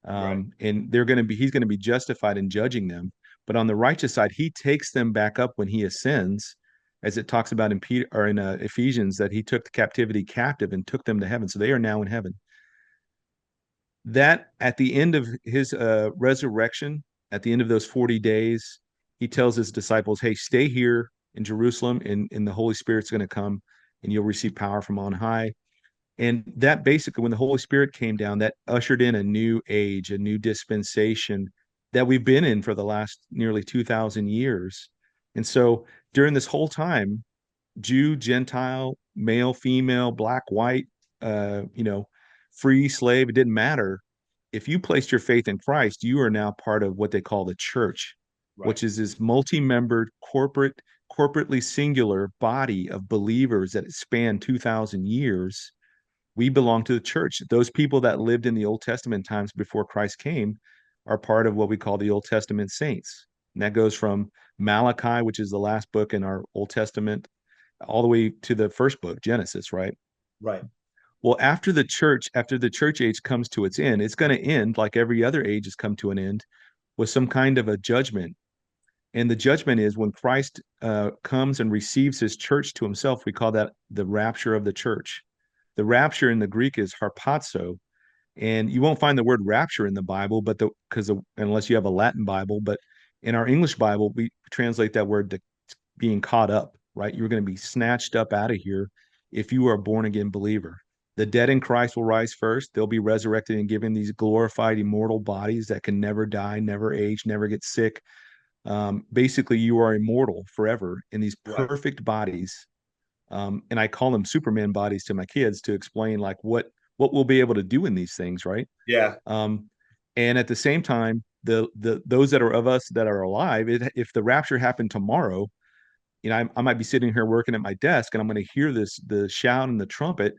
Right.
And he's going to be justified in judging them. But on the righteous side, he takes them back up when he ascends, as it talks about in Peter or in Ephesians, that he took the captivity captive and took them to heaven. So they are now in heaven. That at the end of his resurrection, at the end of those 40 days, he tells his disciples, "Hey, stay here in Jerusalem, and the Holy Spirit's going to come, and you'll receive power from on high." And that basically, when the Holy Spirit came down, that ushered in a new age, a new dispensation that we've been in for the last nearly 2,000 years. And so during this whole time, Jew, Gentile, male, female, black, white, you know, free, slave, it didn't matter. If you placed your faith in Christ, you are now part of what they call the church,
Right.
which is this multi-membered corporately singular body of believers that span 2,000 years. We belong to the church. Those people that lived in the Old Testament times before Christ came are part of what we call the Old Testament saints. And that goes from Malachi, which is the last book in our Old Testament, all the way to the first book, Genesis, right?
Right.
Well, after the church age comes to its end, it's going to end like every other age has come to an end with some kind of a judgment. And the judgment is when Christ comes and receives his church to himself. We call that the rapture of the church. The rapture in the Greek is harpazo, and you won't find the word rapture in the Bible, but unless you have a Latin Bible, but in our English Bible, we translate that word to being caught up, right? You're going to be snatched up out of here if you are a born again believer. The dead in Christ will rise first. They'll be resurrected and given these glorified immortal bodies that can never die, never age, never get sick. Basically, you are immortal forever in these
Right.
perfect bodies, and I call them Superman bodies to my kids to explain like what we'll be able to do in these things, right?
Yeah.
Um, and at the same time, the those that are of us that are alive, if the rapture happened tomorrow, you know, I might be sitting here working at my desk, and I'm going to hear the shout and the trumpet,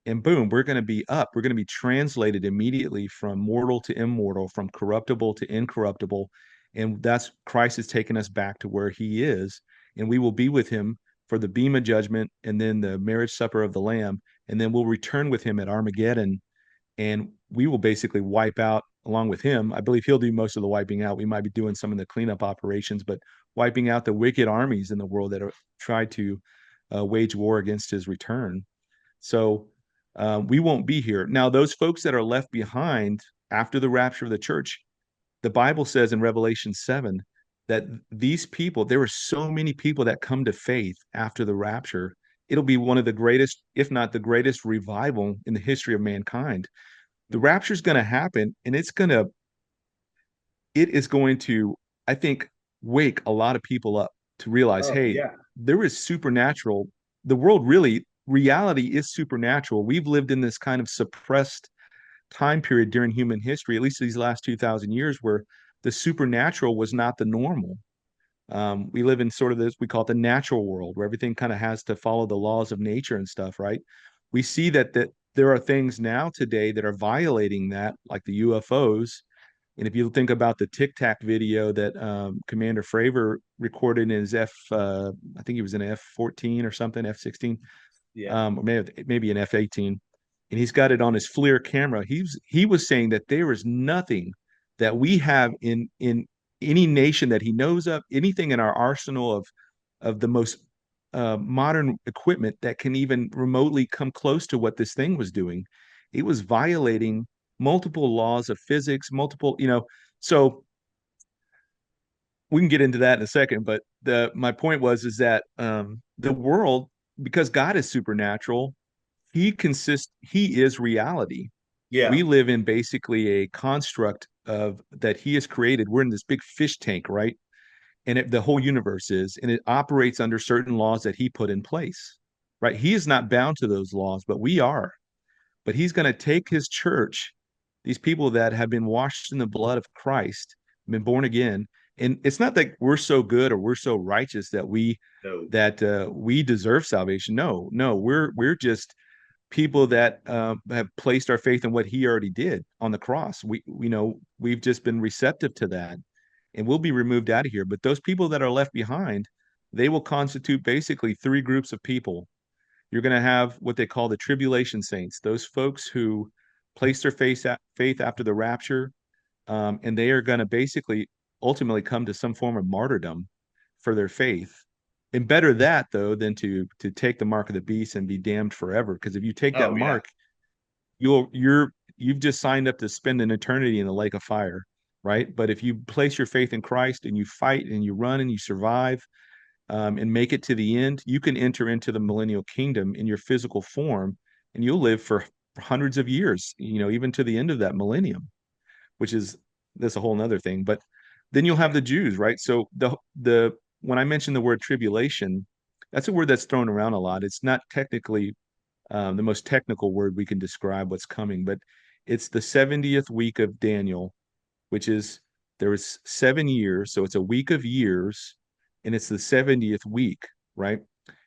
and boom, we're going to be up. We're going to be translated immediately from mortal to immortal, from corruptible to incorruptible, and that's Christ has taken us back to where He is, and we will be with Him for the bema judgment, and then the marriage supper of the Lamb, and then we'll return with Him at Armageddon, and we will basically wipe out along with Him. I believe He'll do most of the wiping out. We might be doing some of the cleanup operations, but wiping out the wicked armies in the world that are tried to wage war against His return. So we won't be here. Now, those folks that are left behind after the rapture of the church, the Bible says in Revelation 7 that these people, there were so many people that come to faith after the rapture. It'll be one of the greatest, if not the greatest revival in the history of mankind. The rapture is going to happen, and it is going to, I think, wake a lot of people up to realize,
Oh
hey,
yeah.
there is supernatural. The world really, reality is supernatural. We've lived in this kind of suppressed time period during human history, at least these last 2,000 years, where the supernatural was not the normal. We live in sort of this, we call it the natural world, where everything kind of has to follow the laws of nature and stuff, right? We see that there are things now today that are violating that, like the UFOs. And if you think about the Tic Tac video that Commander Fravor recorded in his I think he was in F-14 or something, F-16,
Yeah.
or maybe an F-18, and he's got it on his FLIR camera. He was saying that there is nothing that we have in any nation that he knows of, anything in our arsenal of the most modern equipment that can even remotely come close to what this thing was doing. It was violating multiple laws of physics, multiple, so we can get into that in a second, but my point was is that the world, because God is supernatural, he is reality.
Yeah.
We live in basically a construct of that he has created. We're in this big fish tank, right? And the whole universe is, and it operates under certain laws that he put in place, right? He is not bound to those laws, but we are. But he's going to take his church, these people that have been washed in the blood of Christ, been born again. And it's not that we're so good or we're so righteous that
No.
we deserve salvation. No, we're just people that have placed our faith in what he already did on the cross. We've just been receptive to that, and we'll be removed out of here. But those people that are left behind, they will constitute basically three groups of people. You're going to have what they call the tribulation saints, those folks who place their faith after the rapture, and they are going to basically ultimately come to some form of martyrdom for their faith. And better that though than to take the mark of the beast and be damned forever. Because if you take that mark, you've just signed up to spend an eternity in the lake of fire, right? But if you place your faith in Christ and you fight and you run and you survive, and make it to the end, you can enter into the millennial kingdom in your physical form, and you'll live for hundreds of years, even to the end of that millennium, which is that's a whole nother thing. But then you'll have the Jews, right? So the when I mention the word tribulation, that's a word that's thrown around a lot. It's not technically the most technical word we can describe what's coming, but it's the 70th week of Daniel, which is there was 7 years, so it's a week of years, and it's the 70th week, right?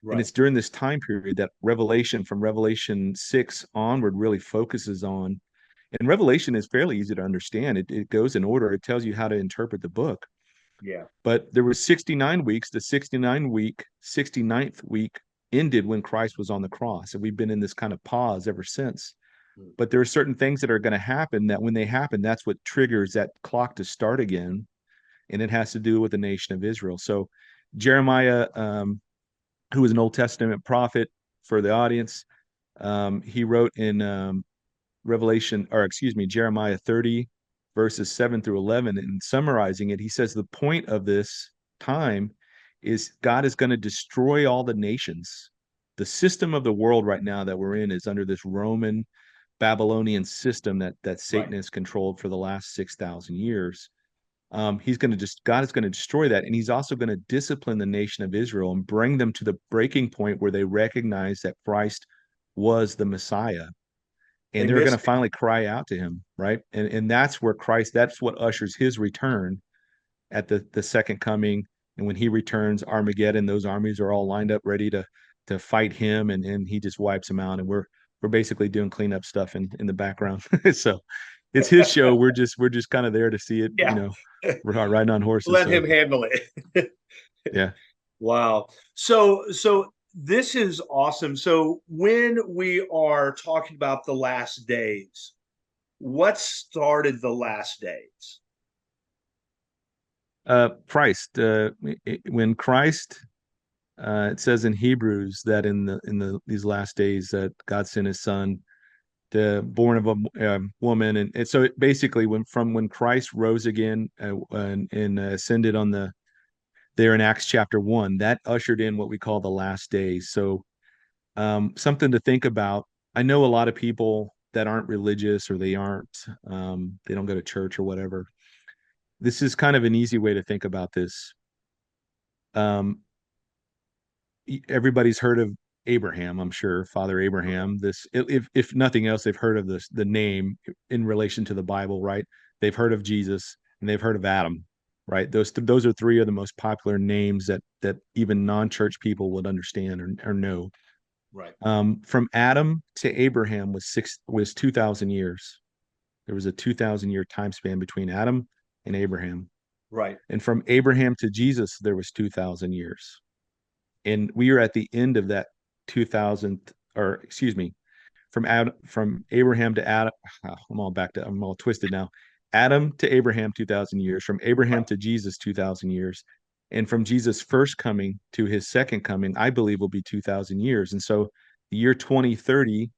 And it's during this time period that Revelation, from Revelation 6 onward, really focuses on. And Revelation is fairly easy to understand. It goes in order. It tells you how to interpret the book.
Yeah.
But there were 69 weeks. The 69th week ended when Christ was on the cross. And we've been in this kind of pause ever since. But there are certain things that are going to happen that when they happen, that's what triggers that clock to start again. And it has to do with the nation of Israel. So Jeremiah, who was an Old Testament prophet for the audience, he wrote in Jeremiah 30, verses 7 through 11, and summarizing it, he says the point of this time is God is going to destroy all the nations. The system of the world right now that we're in is under this Roman Babylonian system that Satan has controlled for the last 6,000 years. God is going to destroy that, and he's also going to discipline the nation of Israel and bring them to the breaking point where they recognize that Christ was the Messiah, and they're going to finally cry out to him, right? And that's where that's what ushers his return at the second coming. And when he returns, Armageddon, those armies are all lined up ready to fight him, and he just wipes them out, and we're basically doing cleanup stuff in the background. So it's his show. We're just kind of there to see it. We're riding on horses.
Let him handle it.
Yeah.
Wow. So this is awesome. So when we are talking about the last days, what started the last days?
Christ. When Christ, it says in Hebrews that in these last days that God sent his son, born of a woman, and so it basically when Christ rose again and ascended there in Acts chapter 1, that ushered in what we call the last days. So something to think about. I know a lot of people that aren't religious, or they don't go to church or whatever. This is kind of an easy way to think about this. Everybody's heard of Abraham, I'm sure, Father Abraham. If nothing else, they've heard of the name in relation to the Bible, right? They've heard of Jesus, and they've heard of Adam. right? Those are three of the most popular names that even non-church people would understand or know.
Right.
From Adam to Abraham was 2,000 years. There was a 2,000 year time span between Adam and Abraham.
Right.
And from Abraham to Jesus, there was 2,000 years. And we are at the end of that 2,000, or excuse me, from Abraham to Adam. I'm all twisted now. Adam to Abraham, 2,000 years. From Abraham
Right.
to Jesus, 2,000 years. And from Jesus' first coming to his second coming, I believe will be 2,000 years. And so the year 2030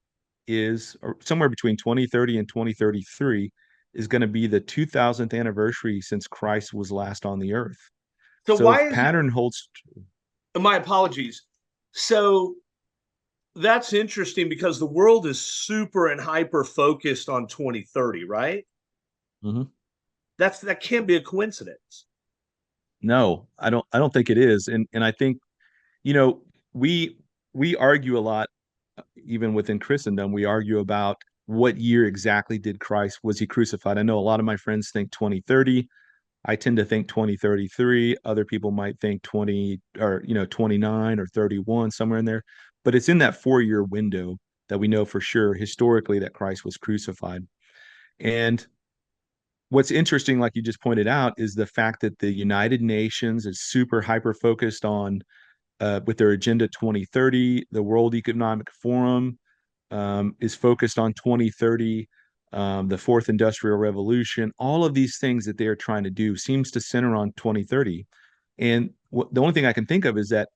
is, or somewhere between 2030 and 2033, is going to be the 2000th anniversary since Christ was last on the earth.
So
So
why
if
is it?
pattern holds,
My apologies. So that's interesting because the world is super and hyper focused on 2030, right?
Mhm.
That can't be a coincidence.
No, I don't think it is. And I think, you know, we we argue a lot, even within Christendom, we argue about what year exactly did Christ was he crucified. I know a lot of my friends think 2030. I tend to think 2033. Other people might think 20 or 29 or 31, somewhere in there. But it's in that 4 year window that we know for sure historically that Christ was crucified. And what's interesting, like you just pointed out, is the fact that the United Nations is super hyper focused on with their Agenda 2030. The World Economic Forum is focused on 2030. The fourth industrial revolution, all of these things that they are trying to do seems to center on 2030. And the only thing I can think of is that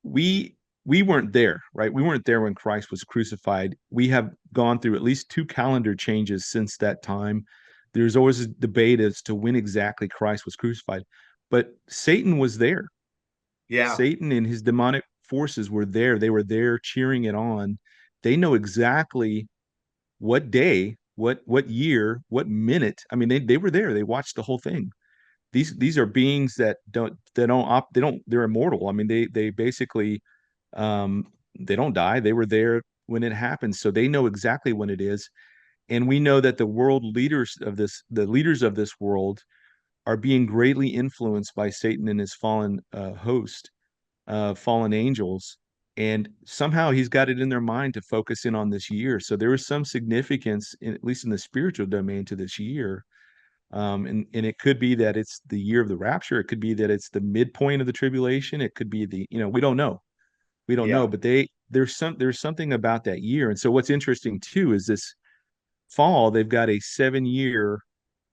we we weren't there, right? We weren't there when Christ was crucified. We have gone through at least two calendar changes since that time. There's always a debate as to when exactly Christ was crucified, but Satan was there.
Yeah.
Satan and his demonic forces were there. They were there cheering it on. They know exactly what day, what year, what minute. I mean, they were there. They watched the whole thing. These are beings that they're immortal. I mean, they basically they don't die. They were there when it happened, so they know exactly when it is. And we know that the leaders of this world, are being greatly influenced by Satan and his fallen host, fallen angels. And somehow he's got it in their mind to focus in on this year. So there is some significance, at least in the spiritual domain, to this year. And it could be that it's the year of the rapture. It could be that it's the midpoint of the tribulation. It could be we don't know. We don't know,
Yeah.
but there's something about that year. And so what's interesting too is this fall, they've got a 7 year,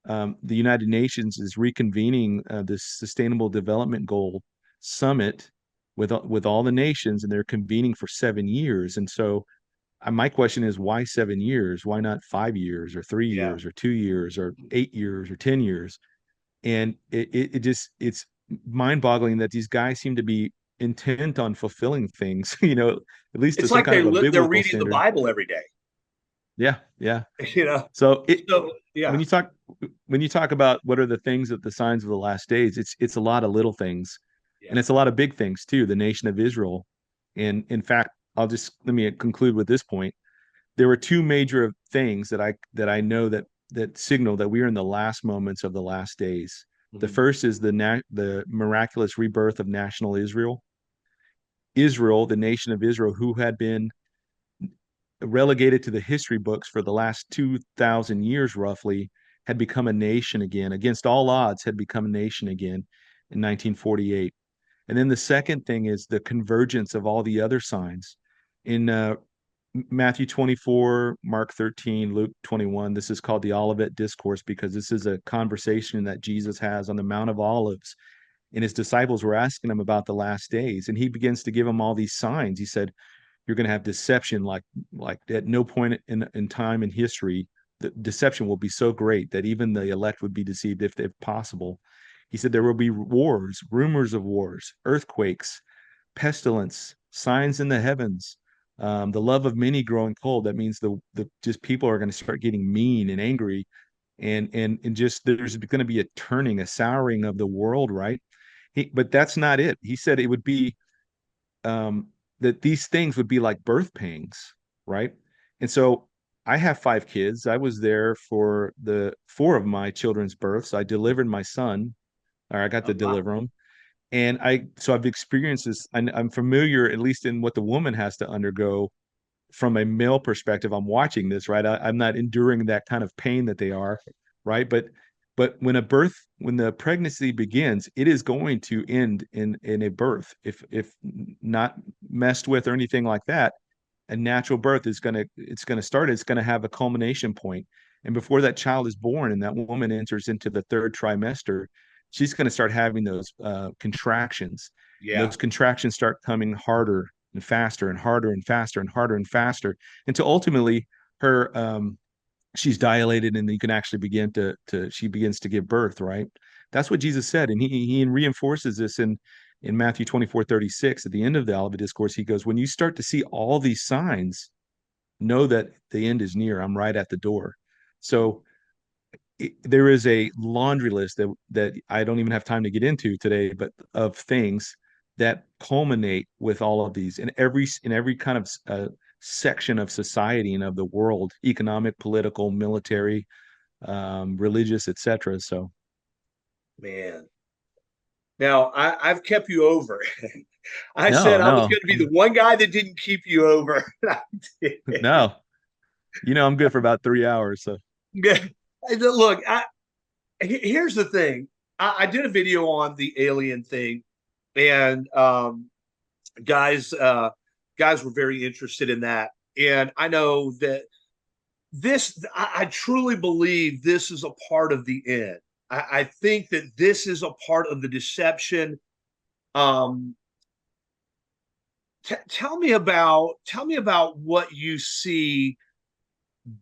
the United Nations is reconvening this Sustainable Development Goal Summit with all the nations, and they're convening for 7 years. And so, my question is, why 7 years? Why not 5 years or three
Yeah.
years or 2 years or 8 years or 10 years? And it's mind-boggling that these guys seem to be intent on fulfilling things, at least to
It's
some
like
kind of a
they're
biblical
reading the
standard.
Bible every day.
Yeah, yeah.
You know.
So
So
when
yeah.
you talk when you talk about what are the things that the signs of the last days, it's a lot of little things,
Yeah.
and it's a lot of big things too. The nation of Israel, and in fact, let me conclude with this point. There were two major things that I know that signal that we are in the last moments of the last days. The
Mhm.
first is the miraculous rebirth of national Israel. Israel, the nation of Israel, who had been relegated to the history books for the last 2,000 years, roughly, had become a nation again, against all odds, had become a nation again in 1948. And then the second thing is the convergence of all the other signs. In Matthew 24, Mark 13, Luke 21, this is called the Olivet Discourse because this is a conversation that Jesus has on the Mount of Olives. And his disciples were asking him about the last days. And he begins to give them all these signs. He said, you're going to have deception like at no point in time in history the deception will be so great that even the elect would be deceived if possible. He said there will be wars, rumors of wars, earthquakes, pestilence, signs in the heavens, the love of many growing cold. That means the just people are going to start getting mean and angry, and just there's going to be a turning, a souring of the world, right? But that's not it. He said it would be um, that these things would be like birth pangs, right? And so I have 5 kids. I was there for the 4 of my children's births. I delivered my son or I got to deliver them. And so I've experienced this. I'm familiar, at least in what the woman has to undergo from a male perspective. I'm watching this, right? I'm not enduring that kind of pain that they are, right? But when the pregnancy begins, it is going to end in a birth. If not messed with or anything like that, a natural birth is it's going to have a culmination point. And before that child is born and that woman enters into the third trimester, she's going to start having those contractions. And
Yeah.
those contractions start coming harder and faster and harder and faster and harder and faster until ultimately her she's dilated and you can actually she begins to give birth, right? That's what Jesus said. And he reinforces this in Matthew 24:36. At the end of the Olivet Discourse, he goes, when you start to see all these signs, know that the end is near. I'm right at the door. So there is a laundry list that I don't even have time to get into today, but of things that culminate with all of these in every kind of section of society and of the world, economic, political, military, religious, etc. So,
Man. Now I've kept you over. I
no,
said I was
no,
going to be the one guy that didn't keep you over.
no. I'm good for about 3 hours. So,
Yeah. Look, here's the thing. I did a video on the alien thing, and guys guys were very interested in that. And I know that I truly believe this is a part of the end. I think that this is a part of the deception. Um, tell me about what you see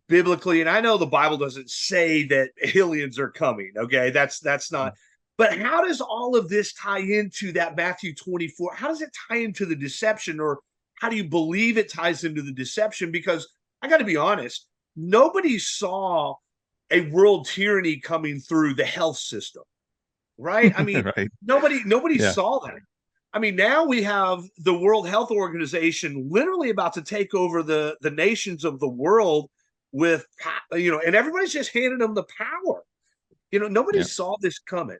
biblically. And I know the Bible doesn't say that aliens are coming. Okay, that's not. But how does all of this tie into that Matthew 24? How does it tie into the deception, or how do you believe it ties into the deception? Because I got to be honest, nobody saw a world tyranny coming through the health system, right? I mean,
right.
nobody
Yeah.
saw that. I mean, now we have the World Health Organization literally about to take over the nations of the world with, and everybody's just handing them the power. Nobody
Yeah.
saw this coming.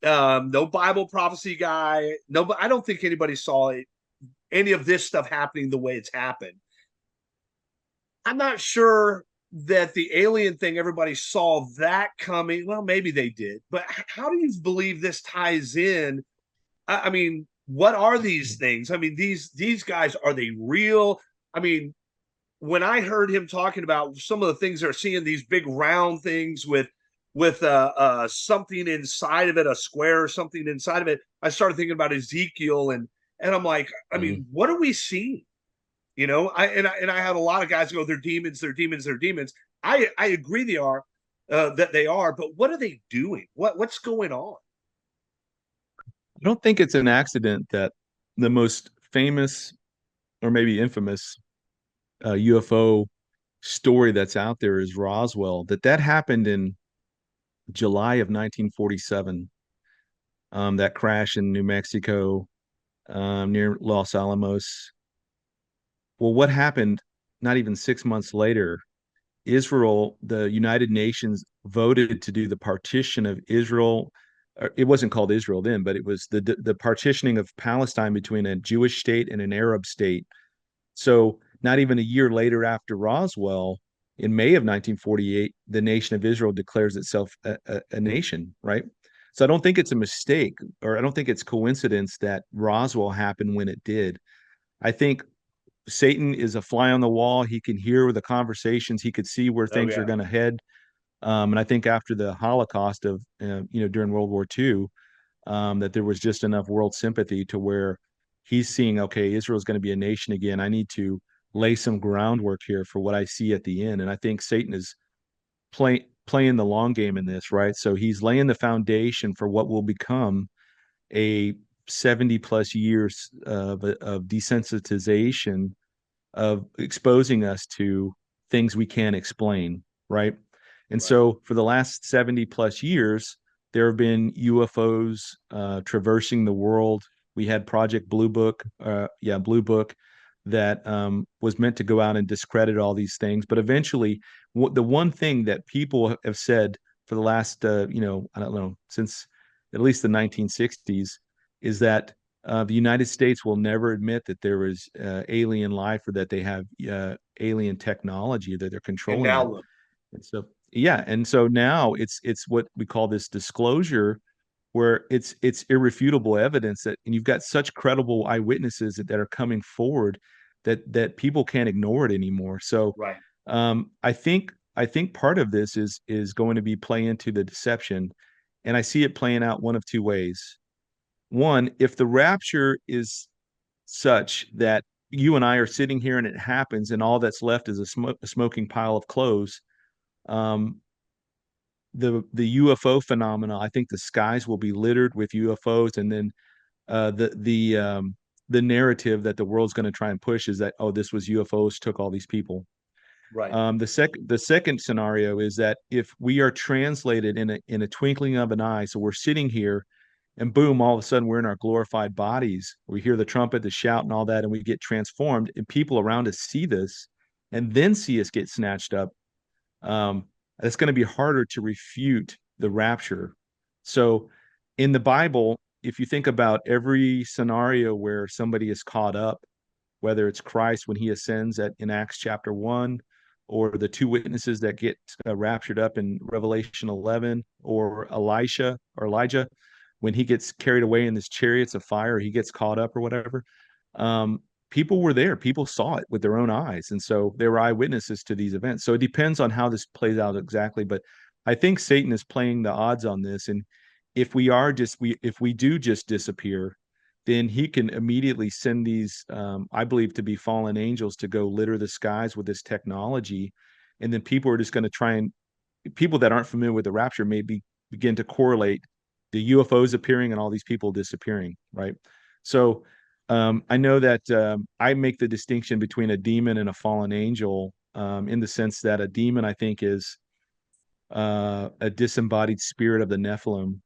No Bible prophecy guy. No, I don't think anybody saw any of this stuff happening the way it's happened. I'm not sure that the alien thing, everybody saw that coming. Well, maybe they did, but how do you believe this ties in? I mean, what are these things? I mean, these guys, are they real? I mean, when I heard him talking about some of the things they're seeing, these big round things with something inside of it, a square or something inside of it, I started thinking about Ezekiel, and I'm like, I mean, what are we seeing? I had a lot of guys go, they're demons, they're demons, they're demons. I agree they are, that they are, but what are they doing? What's going on?
I don't think it's an accident that the most famous or maybe infamous UFO story that's out there is Roswell. That happened in July of 1947. That crash in New Mexico, near Los Alamos. Well, what happened? Not even 6 months later, Israel, the United Nations voted to do the partition of Israel. It wasn't called Israel then, but it was the partitioning of Palestine between a Jewish state and an Arab state. So not even a year later after Roswell, in May of 1948, the nation of Israel declares itself a nation, right? So I don't think it's a mistake, or I don't think it's coincidence that Roswell happened when it did. I think Satan is a fly on the wall. He can hear the conversations. He could see where
Oh
things are
yeah.
going to head. And I think after the Holocaust of, during World War II, that there was just enough world sympathy to where he's seeing, okay, Israel is going to be a nation again. I need to lay some groundwork here for what I see at the end. And I think Satan is playing the long game in this, right? So he's laying the foundation for what will become a 70 plus years of desensitization, of exposing us to things we can't explain, right? And
Right.
so for the last 70 plus years, there have been UFOs traversing the world. We had Project Blue Book, Blue Book, that was meant to go out and discredit all these things. But eventually, the one thing that people have said for the last, I don't know, since at least the 1960s, is that the United States will never admit that there was alien life or that they have alien technology that they're
And
controlling
now
it.
look.
And so yeah, and so now it's what we call this disclosure, where it's irrefutable evidence that, and you've got such credible eyewitnesses that are coming forward that people can't ignore it anymore. So
Right.
I think part of this is going to be play into the deception, and I see it playing out one of two ways. One, if the rapture is such that you and I are sitting here and it happens, and all that's left is a smoking pile of clothes, um, the UFO phenomena, I think the skies will be littered with UFOs, and then the narrative that the world's going to try and push is that, oh, this was UFOs took all these people.
Right.
The second scenario is that if we are translated in a twinkling of an eye, so we're sitting here, and boom, all of a sudden we're in our glorified bodies. We hear the trumpet, the shout, and all that, and we get transformed, and people around us see this, and then see us get snatched up. Um, it's going to be harder to refute the rapture. So, in the Bible, if you think about every scenario where somebody is caught up, whether it's Christ when he ascends in Acts chapter 1, or the two witnesses that get raptured up in Revelation 11, or Elijah when he gets carried away in this chariots of fire, he gets caught up or whatever. People were there, people saw it with their own eyes, and so they were eyewitnesses to these events. So it depends on how this plays out exactly, but I think Satan is playing the odds on this, and if we do just disappear, then he can immediately send these, I believe, to be fallen angels to go litter the skies with this technology. And then people are just going to try and, people that aren't familiar with the rapture begin to correlate the UFOs appearing and all these people disappearing, right? So I know that I make the distinction between a demon and a fallen angel, in the sense that a demon, I think, is a disembodied spirit of the Nephilim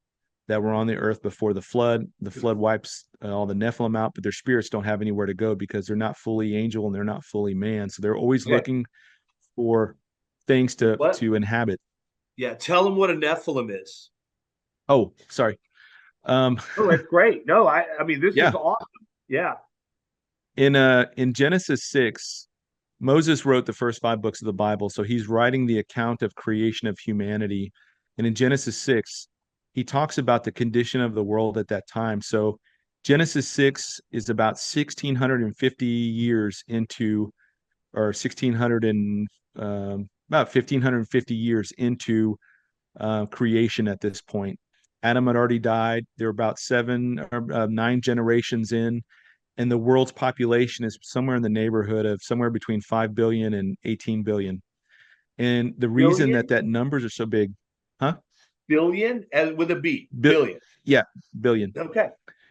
that were on the earth before the flood. The flood wipes all the Nephilim out, but their spirits don't have anywhere to go because they're not fully angel and they're not fully man. So they're always
Okay.
looking for things
What?
to inhabit.
Yeah. Tell them what a Nephilim is.
Oh, sorry.
Oh, that's great. No, I mean, this
Yeah.
is awesome. Yeah.
In Genesis 6, Moses wrote the first 5 books of the Bible, so he's writing the account of creation of humanity. And in Genesis 6, he talks about the condition of the world at that time. So Genesis 6 is about 1650 years into, or 1600 and about 1550 years into creation at this point. Adam had already died. They're about 9 generations in, and the world's population is somewhere in the neighborhood of somewhere between 5 billion and 18 billion. And the reason
Billion?
that numbers are so big, huh?
Billion with a B.
Bi-
Billion.
yeah, billion.
Okay.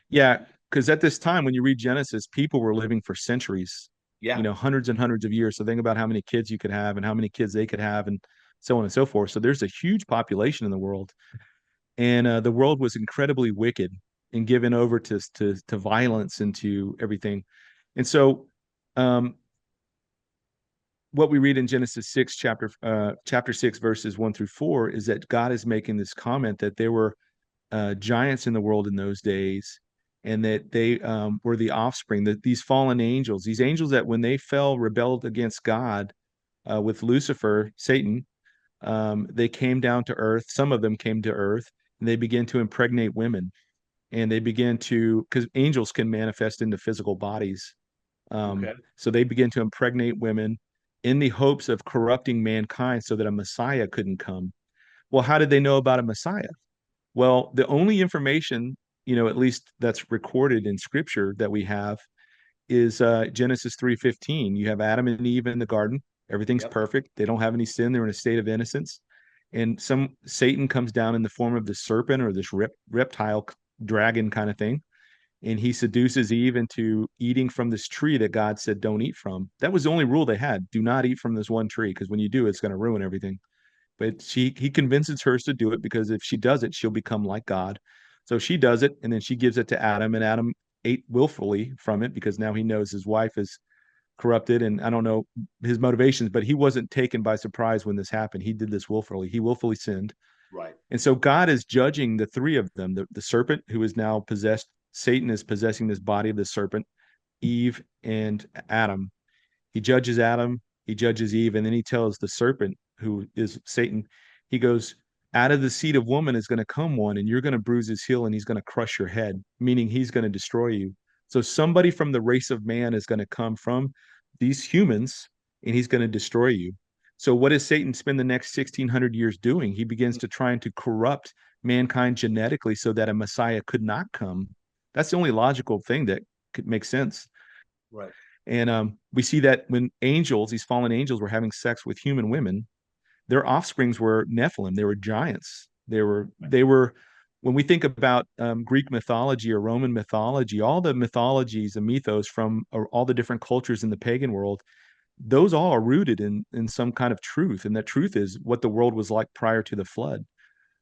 Yeah, because at this time, when you read Genesis, people were living for centuries,
Yeah.
hundreds and hundreds of years. So think about how many kids you could have and how many kids they could have, and so on and so forth. So there's a huge population in the world, and the world was incredibly wicked and given over to violence and to everything. And so what we read in Genesis 6, chapter 6, verses 1 through 4, is that God is making this comment that there were giants in the world in those days, and that they were the offspring, that these fallen angels, these angels that when they fell, rebelled against God with Lucifer, Satan, they came down to earth. Some of them came to earth, and they began to impregnate women. And they began to, because angels can manifest into physical bodies.
Okay.
So they began to impregnate women in the hopes of corrupting mankind so that a Messiah couldn't come. Well, how did they know about a Messiah? Well, the only information, at least that's recorded in scripture that we have, is Genesis 3:15. You have Adam and Eve in the garden. Everything's
Yep.
perfect. They don't have any sin. They're in a state of innocence. And Satan comes down in the form of the serpent, or this reptile dragon kind of thing. And he seduces Eve into eating from this tree that God said don't eat from. That was the only rule they had. Do not eat from this one tree, because when you do, it's going to ruin everything. But he convinces her to do it, because if she does it, she'll become like God. So she does it, and then she gives it to Adam, and Adam ate willfully from it because now he knows his wife is corrupted. And I don't know his motivations, but he wasn't taken by surprise when this happened. He did this willfully. He willfully sinned.
Right.
And so God is judging the three of them. The serpent, who is now possessed, Satan is possessing this body of the serpent, Eve and Adam. He judges Adam, he judges Eve, and then he tells the serpent, who is Satan, he goes, out of the seed of woman is going to come one, and you're going to bruise his heel, and he's going to crush your head, meaning he's going to destroy you. So somebody from the race of man is going to come from these humans, and he's going to destroy you. So what does Satan spend the next 1600 years doing? He begins to try to corrupt mankind genetically so that a Messiah could not come. That's the only logical thing that could make sense.
Right.
And we see that when angels, these fallen angels, were having sex with human women, their offsprings were Nephilim. They were giants. They were. When we think about Greek mythology or Roman mythology, all the mythologies and mythos from all the different cultures in the pagan world, those all are rooted in some kind of truth, and that truth is what the world was like prior to the flood.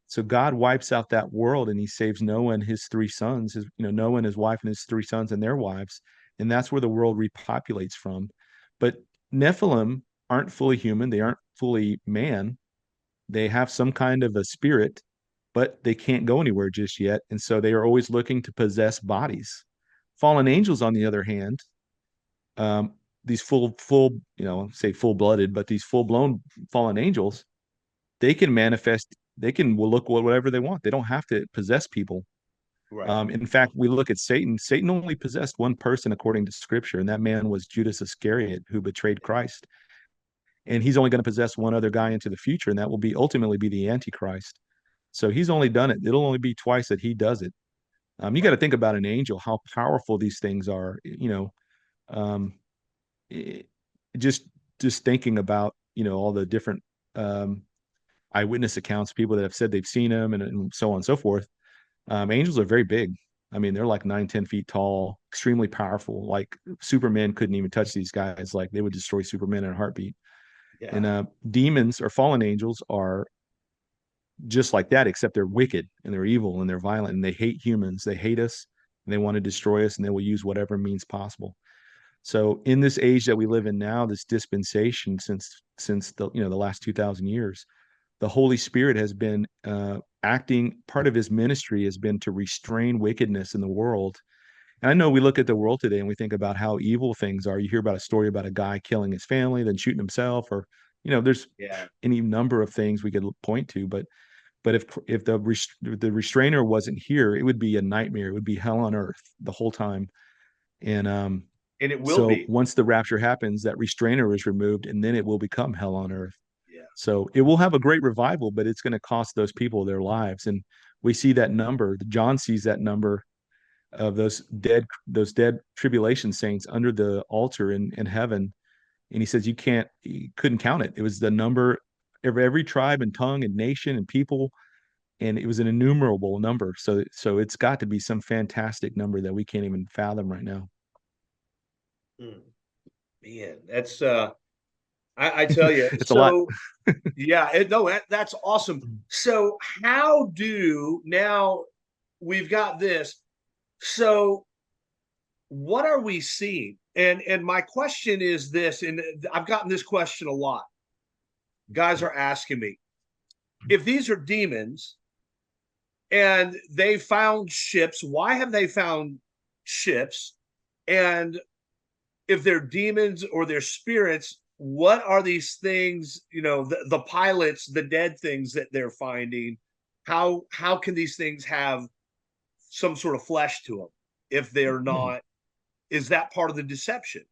So God wipes out that world, and he saves Noah and his three sons, Noah and his wife and his three sons and their wives. And that's where the world repopulates from. But Nephilim aren't fully human. They aren't fully man. They have some kind of a spirit, but they can't go anywhere just yet. And so they are always looking to possess bodies. Fallen angels, on the other hand, um, these say full-blooded, but these full-blown fallen angels, they can manifest, they can look whatever they want. They don't have to possess people.
Right.
In fact, we look at Satan. Satan only possessed one person according to scripture, and that man was Judas Iscariot, who betrayed Christ. And he's only going to possess one other guy into the future, and that will be ultimately be the Antichrist. So he's only done it. It'll only be twice that he does it. You got to think about an angel, how powerful these things are. Um, it, just thinking about all the different eyewitness accounts, people that have said they've seen him, and so on and so forth. Angels are very big. I mean, they're like 9-10 feet tall, extremely powerful. Like Superman couldn't even touch these guys. Like they would destroy Superman in a heartbeat.
Yeah.
And demons or fallen angels are just like that, except they're wicked and they're evil and they're violent and they hate humans. They hate us and they want to destroy us, and they will use whatever means possible. So in this age that we live in now, this dispensation, since the last 2,000 years, the Holy Spirit has been acting. Part of his ministry has been to restrain wickedness in the world. And I know we look at the world today and we think about how evil things are. You hear about a story about a guy killing his family, then shooting himself, or there's any number of things we could point to. But if the restrainer wasn't here, it would be a nightmare. It would be hell on earth the whole time.
And it will
so
be.
once the rapture happens, that restrainer is removed, and then it will become hell on earth.
Yeah.
So it will have a great revival, but it's going to cost those people their lives. And we see that number. John sees that number of those dead tribulation saints under the altar in heaven. And he says, he couldn't count it. It was the number of every tribe and tongue and nation and people. And it was an innumerable number. So it's got to be some fantastic number that we can't even fathom right now.
Man, that's I tell you,
it's a lot.
Yeah, that's awesome. So now we've got this. So what are we seeing? And my question is this, and I've gotten this question a lot. Guys are asking me, if these are demons and they found ships, why have they found ships? And if they're demons or they're spirits, what are these things, the pilots, the dead things that they're finding? How can these things have some sort of flesh to them if they're not? Is that part of the deception?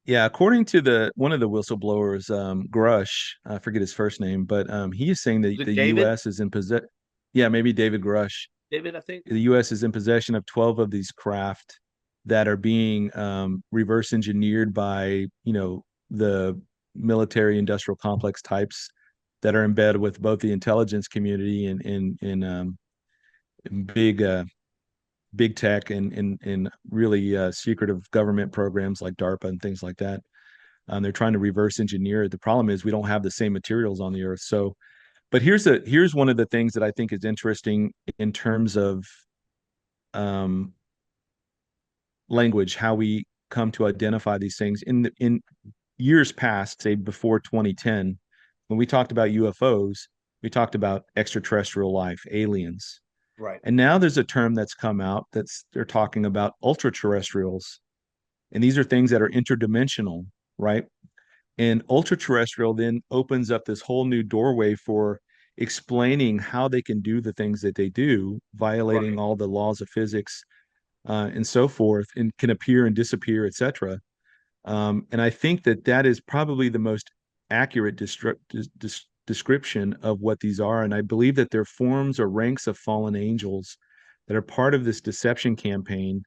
Yeah, according to one of the whistleblowers, Grush, I forget his first name, but he is saying that the
David?
U.S. is in possession. Yeah, maybe David Grush.
David, I think.
The U.S. is in possession of 12 of these craft that are being reverse engineered by, the military industrial complex types that are embedded with both the intelligence community and in big tech and really secretive government programs like DARPA and things like that. They're trying to reverse engineer it. The problem is we don't have the same materials on the earth. So, but here's one of the things that I think is interesting in terms of language, how we come to identify these things. In years past, say before 2010, when we talked about UFOs, We talked about extraterrestrial life, aliens.
Right.
And now there's a term that's come out they're talking about ultra terrestrials. And these are things that are interdimensional, right? And ultra terrestrial then opens up this whole new doorway for explaining how they can do the things that they do, violating
Right.
all the laws of physics and so forth, and can appear and disappear, etc. And I think that that is probably the most accurate description of what these are. And I believe that they're forms or ranks of fallen angels that are part of this deception campaign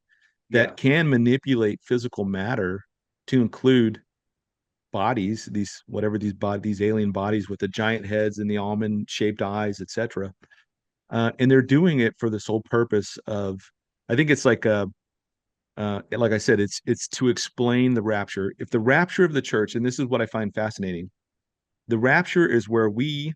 Yeah.
that can manipulate physical matter to include bodies, these alien bodies with the giant heads and the almond shaped eyes, etc. And they're doing it for the sole purpose of, I think it's like I said, it's to explain the rapture. If the rapture of the church, and this is what I find fascinating, the rapture is where we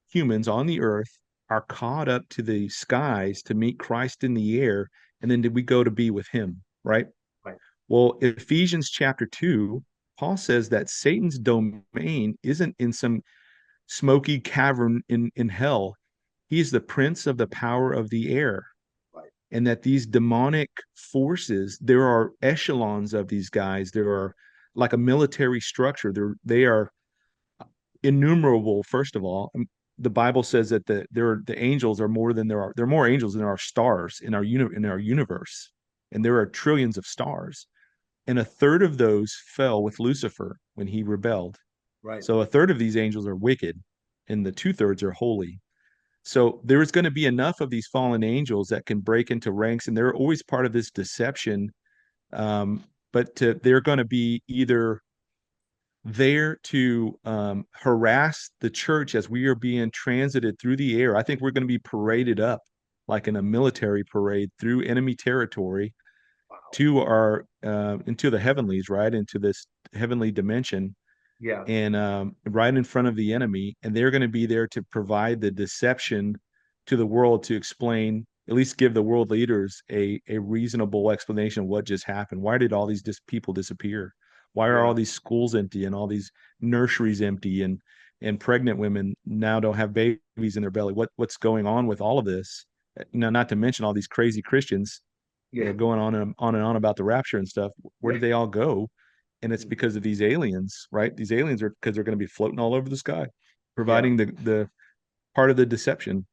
humans on the earth are caught up to the skies to meet Christ in the air, and then did we go to be with him, right?
Right.
Well, Ephesians chapter 2, Paul says that Satan's domain isn't in some smoky cavern in hell. He's the prince of the power of the air.
Right.
And that these demonic forces, there are echelons of these guys. There are like a military structure. They are innumerable, first of all. The Bible says that the angels are more than there are more angels than there are stars in our universe. And there are trillions of stars. And a third of those fell with Lucifer when he rebelled.
Right.
So a third of these angels are wicked, and the 2/3 are holy. So there is going to be enough of these fallen angels that can break into ranks, and they're always part of this deception. They're going to be either there to harass the church as we are being transited through the air. I think we're going to be paraded up like in a military parade through enemy territory to our into the heavenlies, right? Into this heavenly dimension.
Yeah.
And right in front of the enemy, and they're going to be there to provide the deception to the world, to explain, at least give the world leaders a reasonable explanation of what just happened. Why did all these people disappear? Why are all these schools empty and all these nurseries empty, and pregnant women now don't have babies in their belly? What's going on with all of this? Not to mention all these crazy Christians going on and on about the rapture and stuff. Where did they all go? And it's because of these aliens, right? These aliens are because they're going to be floating all over the sky, providing the part of the deception.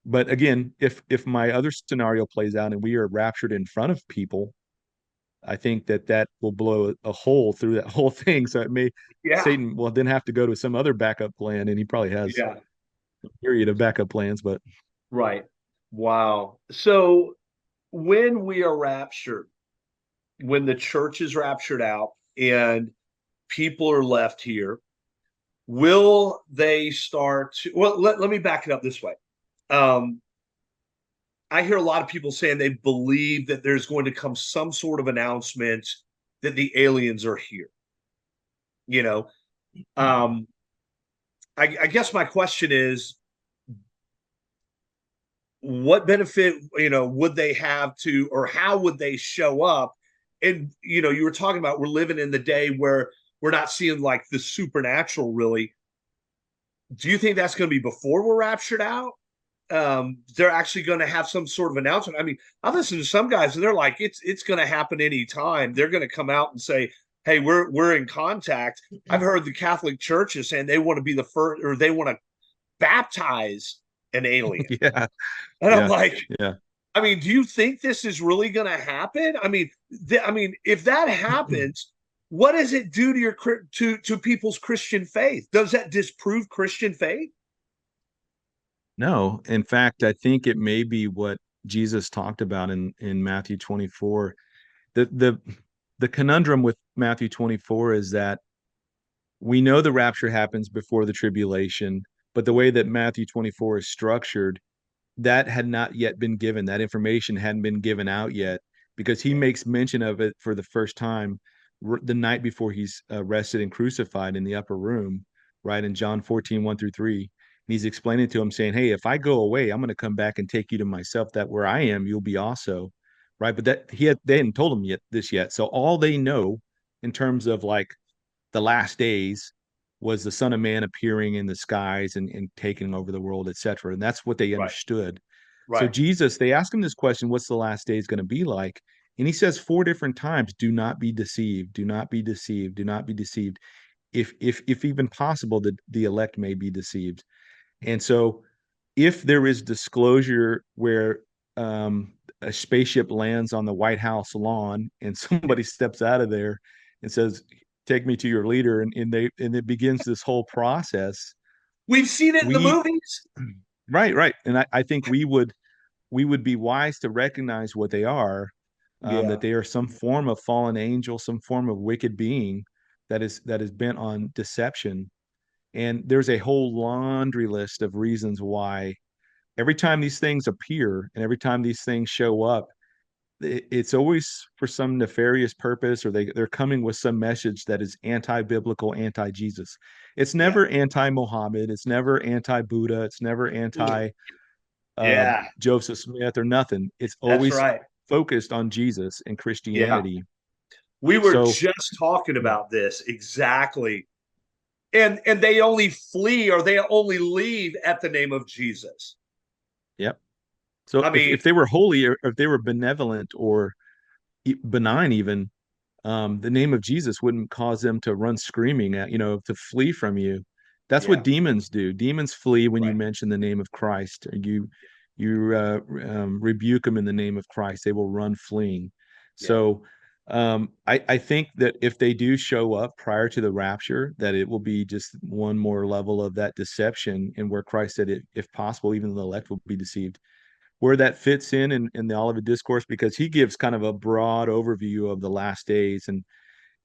But again, if my other scenario plays out and we are raptured in front of people, I think that will blow a hole through that whole thing. So it may Satan will then have to go to some other backup plan, and he probably has a myriad of backup plans. But
right. Wow. So when we are raptured, when the church is raptured out and people are left here, will they start to, well, let me back it up this way. I hear a lot of people saying they believe that there's going to come some sort of announcement that the aliens are here. You know, I guess my question is, what benefit, would they have to, or how would they show up? And, you were talking about we're living in the day where we're not seeing like the supernatural really. Do you think that's going to be before we're raptured out? They're actually going to have some sort of announcement. I mean, I listen to some guys and they're like, it's going to happen anytime. They're going to come out and say, hey, we're in contact. I've heard the Catholic churches saying they want to be the first, or they want to baptize an alien.
Yeah.
And I'm like,
yeah.
I mean, do you think this is really going to happen? I mean, if that happens, what does it do to your to people's Christian faith? Does that disprove Christian faith?
No, in fact, I think it may be what Jesus talked about in Matthew 24. The conundrum with Matthew 24 is that we know the rapture happens before the tribulation, but the way that Matthew 24 is structured, that had not yet been given. That information hadn't been given out yet, because he makes mention of it for the first time the night before he's arrested and crucified in the upper room, right? In John 14:1-3. And he's explaining to him, saying, hey, if I go away, I'm going to come back and take you to myself, that where I am, you'll be also, right? But they hadn't told him this yet. So all they know in terms of like the last days, was the Son of Man appearing in the skies and taking over the world, etc. And that's what they
Right.
understood. So
Right.
Jesus, they asked him this question, what's the last days going to be like? And he says 4 different times, do not be deceived, do not be deceived, do not be deceived. If even possible, the elect may be deceived. And so if there is disclosure where a spaceship lands on the White House lawn and somebody steps out of there and says, take me to your leader, and it begins this whole process.
We've seen it in the
We
movies.
right. And I think we would be wise to recognize what they are,
Yeah.
that they are some form of fallen angel, some form of wicked being that is bent on deception. And there's a whole laundry list of reasons why every time these things appear and every time these things show up, it's always for some nefarious purpose, or they're coming with some message that is anti-biblical, anti-Jesus. It's
Yeah.
never anti-Muhammad. It's never anti-Buddha. It's never anti
Yeah.
Joseph Smith or nothing. It's
That's
always
right.
focused on Jesus and
Yeah.
Christianity.
We were
So
just talking about this exactly. And they only flee or they only leave at the name of Jesus.
yep. So
I mean,
if they were holy, or if they were benevolent or benign even, the name of Jesus wouldn't cause them to run screaming at, to flee from you. That's
yeah,
what demons do. Demons flee when you
right.
mention the name of Christ. You rebuke them in the name of Christ. They will run fleeing.
Yeah.
So I think that if they do show up prior to the rapture, that it will be just one more level of that deception, and where Christ said, if possible, even the elect will be deceived. Where that fits in the Olivet Discourse, because he gives kind of a broad overview of the last days, and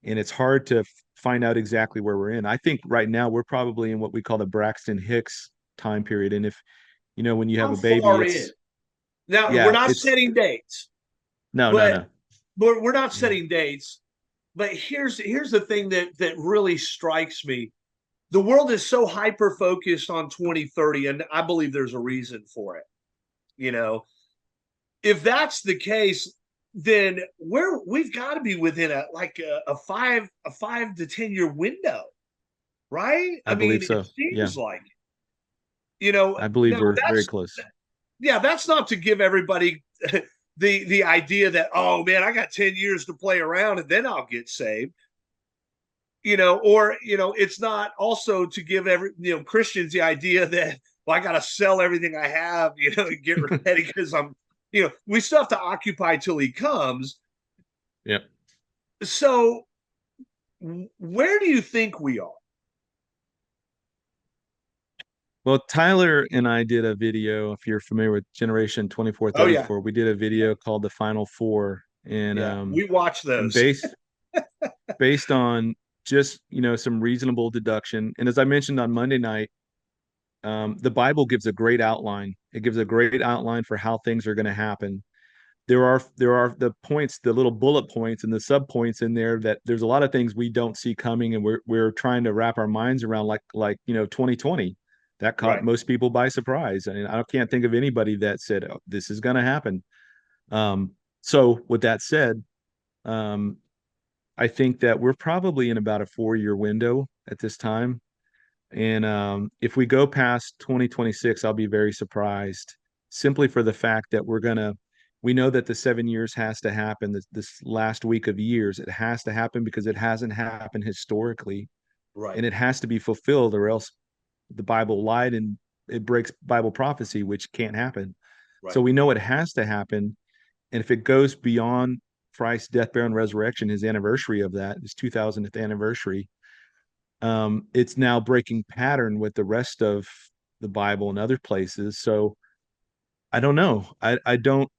it's hard to find out exactly where we're in. I think right now we're probably in what we call the Braxton Hicks time period. And if when you have
How
a baby,
far in?
it's
Now, we're
yeah,
not
it's
setting dates,
no, no,
but
no.
we're not
Yeah.
setting dates. But here's the thing that really strikes me. The world is so hyper focused on 2030, and I believe there's a reason for it. You know, if that's the case, then we've got to be within a 5 to 10 year window, right?
I
I mean,
believe
it
so. Yeah,
seems like
I believe
now
we're very
that's
close.
yeah, that's not to give everybody the idea that, oh man, I got 10 years to play around and then I'll get saved. Or it's not also to give Christians the idea that, well, I got to sell everything I have, and get ready because we still have to occupy till he comes.
Yep.
So where do you think we are?
Well, Tyler and I did a video. If you're familiar with Generation
Oh yeah,
2434, we did a video called The Final Four, and
yeah, we watch
and
those.
based on just some reasonable deduction. And as I mentioned on Monday night, the Bible gives a great outline. It gives a great outline for how things are going to happen. There are the points, the little bullet points and the sub points in there, that there's a lot of things we don't see coming, and we're trying to wrap our minds around, like 2020. That caught
Right.
most people by surprise. I mean, I can't think of anybody that said, oh, this is going to happen. So with that said, um, I think that we're probably in about a 4-year window at this time. And if we go past 2026, I'll be very surprised, simply for the fact that we know that the 7 years has to happen. This last week of years, it has to happen because it hasn't happened historically,
Right.
and it has to be fulfilled, or else the Bible lied and it breaks Bible prophecy, which can't happen.
Right.
So we know it has to happen. And if it goes beyond Christ's death, burial, and resurrection, his anniversary of that, his 2000th anniversary, it's now breaking pattern with the rest of the Bible and other places. So I don't know. I don't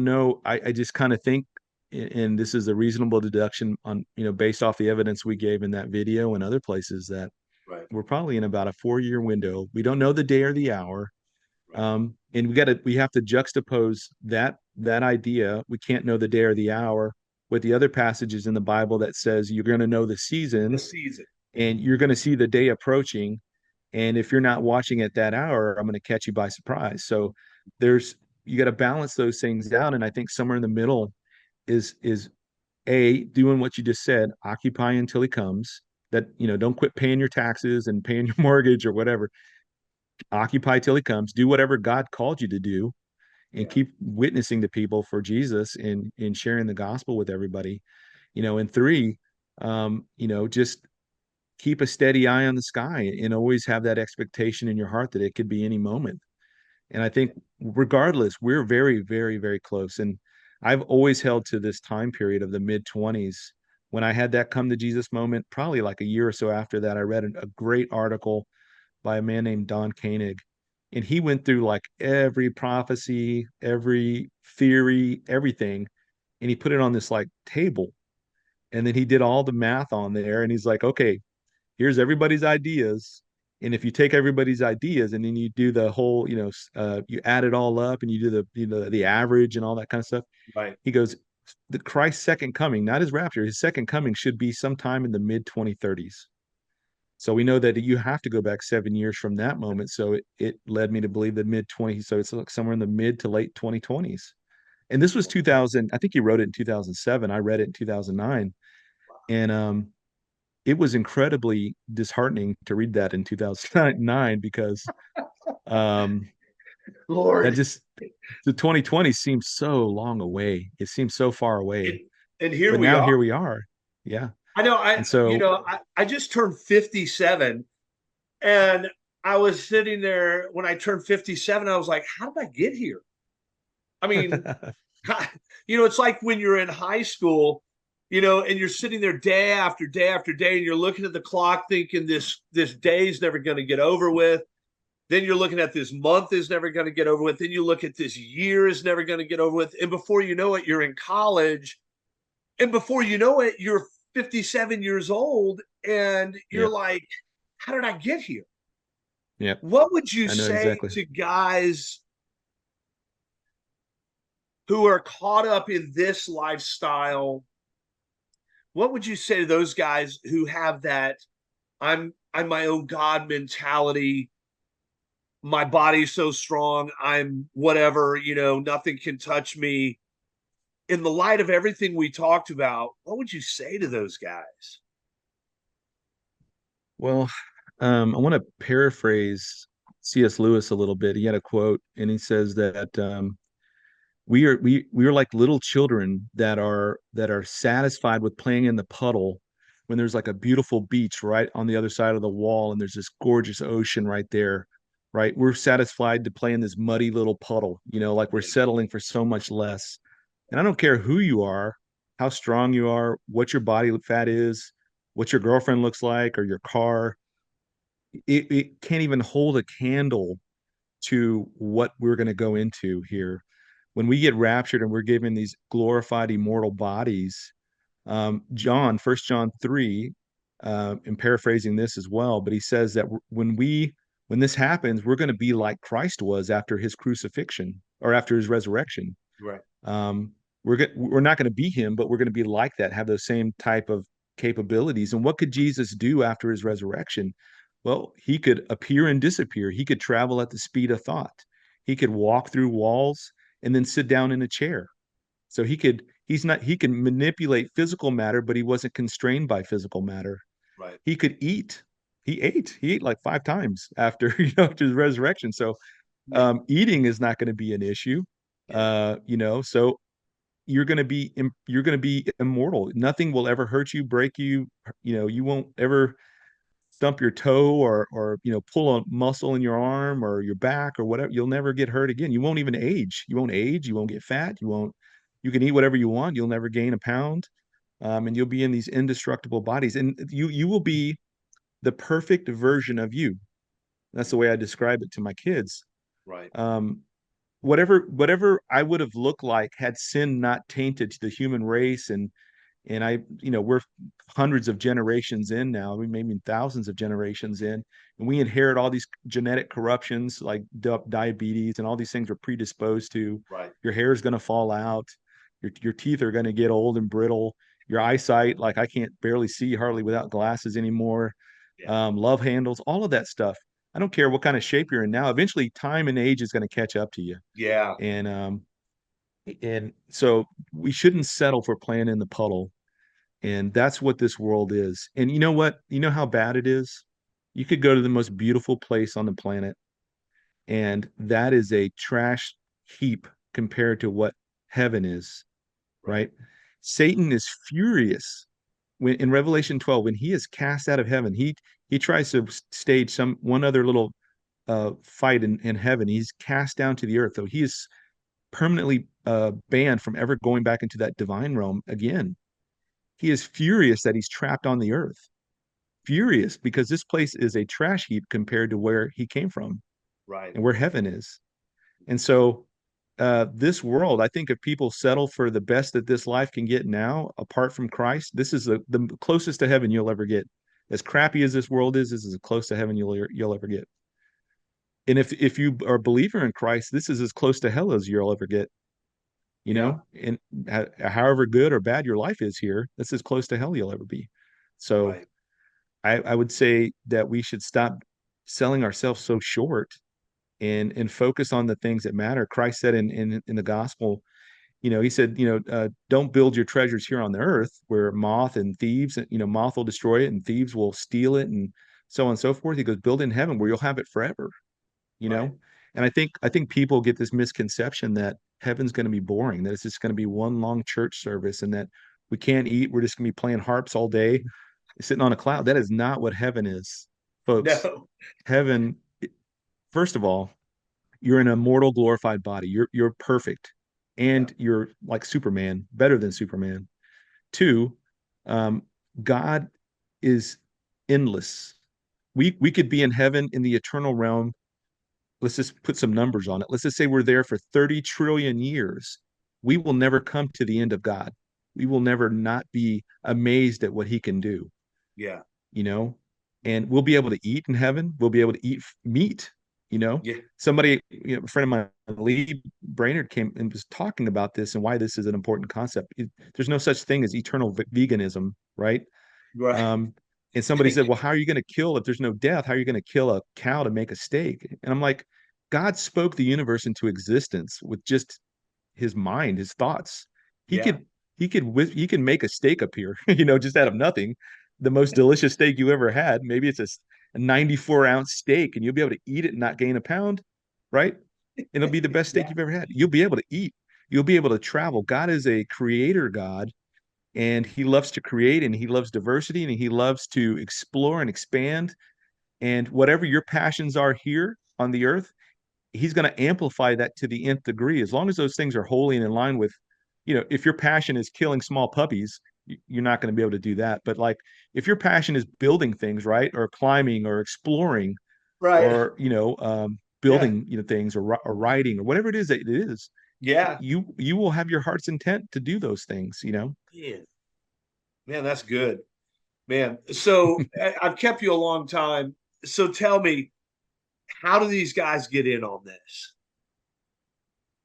know. I just kind of think, and this is a reasonable deduction on, based off the evidence we gave in that video and other places, that
Right.
we're probably in about a 4-year window. We don't know the day or the hour.
Right.
And we have to juxtapose that idea. We can't know the day or the hour with the other passages in the Bible that says you're going to know the
The
season
season.
and you're going to see the day approaching. And if you're not watching at that hour, I'm going to catch you by surprise. So you got to balance those things out. And I think somewhere in the middle is doing what you just said, occupy until he comes. that, don't quit paying your taxes and paying your mortgage or whatever. Occupy till he comes. Do whatever God called you to do, and keep witnessing to people for Jesus and sharing the gospel with everybody. And three, just keep a steady eye on the sky and always have that expectation in your heart that it could be any moment. And I think regardless, we're very, very, very close. And I've always held to this time period of the mid 20s. When I had that come to Jesus moment, probably like a year or so after that, I read a great article by a man named Don Koenig. And he went through like every prophecy, every theory, everything. And he put it on this like table. And then he did all the math on there. And he's like, okay, here's everybody's ideas. And if you take everybody's ideas and then you do the whole, you add it all up and you do the average and all that kind of stuff.
Right.
He goes, the Christ's second coming, not his rapture, his second coming should be sometime in the mid 2030s. So we know that you have to go back 7 years from that moment. So it led me to believe the mid 20s. So it's like somewhere in the mid to late 2020s. And this was 2000. I think he wrote it in 2007. I read it in 2009. And it was incredibly disheartening to read that in 2009 because that
Lord.
just the 2020 seems so long away. It seems so far away.
And here
But
we
now
are.
here we are. Yeah.
I know.
And so
I just turned 57, and I was sitting there when I turned 57. I was like, how did I get here? I mean, it's like when you're in high school, and you're sitting there day after day after day, and you're looking at the clock thinking this day's never going to get over with. Then you're looking at this month is never going to get over with. Then you look at this year is never going to get over with. And before you know it, you're in college. And before you know it, you're 57 years old. And you're like, how did I get here?
Yeah.
What would you say to guys who are caught up in this lifestyle? What would you say to those guys who have that I'm my own God mentality? My body's so strong, I'm whatever, nothing can touch me. In the light of everything we talked about, what would you say to those guys?
Well, I want to paraphrase C.S. Lewis a little bit. He had a quote, and he says that we are like little children that are satisfied with playing in the puddle when there's like a beautiful beach right on the other side of the wall, and there's this gorgeous ocean right there, right? We're satisfied to play in this muddy little puddle, like we're settling for so much less. And I don't care who you are, how strong you are, what your body fat is, what your girlfriend looks like, or your car. It can't even hold a candle to what we're going to go into here. When we get raptured and we're given these glorified immortal bodies, First John 3, I'm paraphrasing this as well, but he says that when this happens, we're going to be like Christ was after his crucifixion or after his resurrection.
Right.
We're not going to be him, but we're going to be like that, have those same type of capabilities. And what could Jesus do after his resurrection? Well, he could appear and disappear. He could travel at the speed of thought. He could walk through walls and then sit down in a chair. So he can manipulate physical matter, but he wasn't constrained by physical matter.
Right.
He could eat. He ate like 5 times after, after his resurrection. So eating is not going to be an issue. So you're going to be immortal. Nothing will ever hurt you, break you. You won't ever stump your toe or pull a muscle in your arm or your back or whatever. You'll never get hurt again. You won't even age. You won't age. You won't get fat. You can eat whatever you want. You'll never gain a pound. And you'll be in these indestructible bodies, and you will be the perfect version of you. That's the way I describe it to my kids.
Right.
Whatever I would have looked like had sin not tainted the human race, and we're hundreds of generations in now. We maybe thousands of generations in, and we inherit all these genetic corruptions like diabetes and all these things we're predisposed to.
Right.
Your hair is going to fall out. Your teeth are going to get old and brittle. Your eyesight, like I can't barely see hardly without glasses anymore. Love handles, all of that stuff. I don't care what kind of shape you're in now. Eventually, time and age is going to catch up to you.
Yeah.
And so we shouldn't settle for playing in the puddle. And that's what this world is. And you know what? You know how bad it is? You could go to the most beautiful place on the planet, and that is a trash heap compared to what heaven is,
Right.
right? Satan is furious when in Revelation 12, when he is cast out of heaven, he tries to stage some one other little fight in heaven. He's cast down to the earth. So he is permanently banned from ever going back into that divine realm again. He is furious that he's trapped on the earth. Furious because this place is a trash heap compared to where he came from
Right.
and where heaven is. And so this world, I think if people settle for the best that this life can get now, apart from Christ, this is the closest to heaven you'll ever get. As crappy as this world is, this is as close to heaven you'll ever get. And if you are a believer in Christ, this is as close to hell as you'll ever get. You
Yeah.
know, and however good or bad your life is here, that's as close to hell you'll ever be. So
Right.
I would say that we should stop selling ourselves so short and focus on the things that matter. Christ said in the gospel, he said, don't build your treasures here on the earth where moth and thieves, moth will destroy it and thieves will steal it and so on and so forth. He goes, build in heaven where you'll have it forever, you
Right.
know? And I think people get this misconception that heaven's going to be boring, that it's just going to be one long church service and that we can't eat. We're just going to be playing harps all day, sitting on a cloud. That is not what heaven is, folks.
No.
Heaven, first of all, you're in a mortal glorified body. You're perfect,
Yeah.
and you're like Superman, better than Superman. Two, um, God is endless. We could be in heaven in the eternal realm. Let's just put some numbers on it. Let's just say we're there for 30 trillion years. We will never come to the end of God. We will never not be amazed at what he can do,
Yeah.
you know, and we'll be able to eat in heaven. We'll be able to eat meat,
Yeah.
somebody, a friend of mine, Lee Brainerd, came and was talking about this and why this is an important concept. There's no such thing as eternal veganism, right?
Right.
Um, and somebody said, well, how are you going to kill if there's no death? How are you going to kill a cow to make a steak? And I'm like, God spoke the universe into existence with just his mind, his thoughts. He
Yeah.
could he can make a steak appear, just out of nothing. The most delicious steak you ever had. Maybe it's a 94-ounce steak, and you'll be able to eat it and not gain a pound, right? It'll be the best steak
Yeah.
you've ever had. You'll be able to eat. You'll be able to travel. God is a creator God, and he loves to create, and he loves diversity, and he loves to explore and expand. And whatever your passions are here on the earth, he's going to amplify that to the nth degree as long as those things are wholly and in line with, if your passion is killing small puppies, you're not going to be able to do that. But like if your passion is building things, right, or climbing or exploring
Right.
or
Yeah.
building things or writing or whatever it is that it is,
Yeah.
you will have your heart's intent to do those things.
Man. Man, that's good. Man. So I've kept you a long time. So tell me, how do these guys get in on this?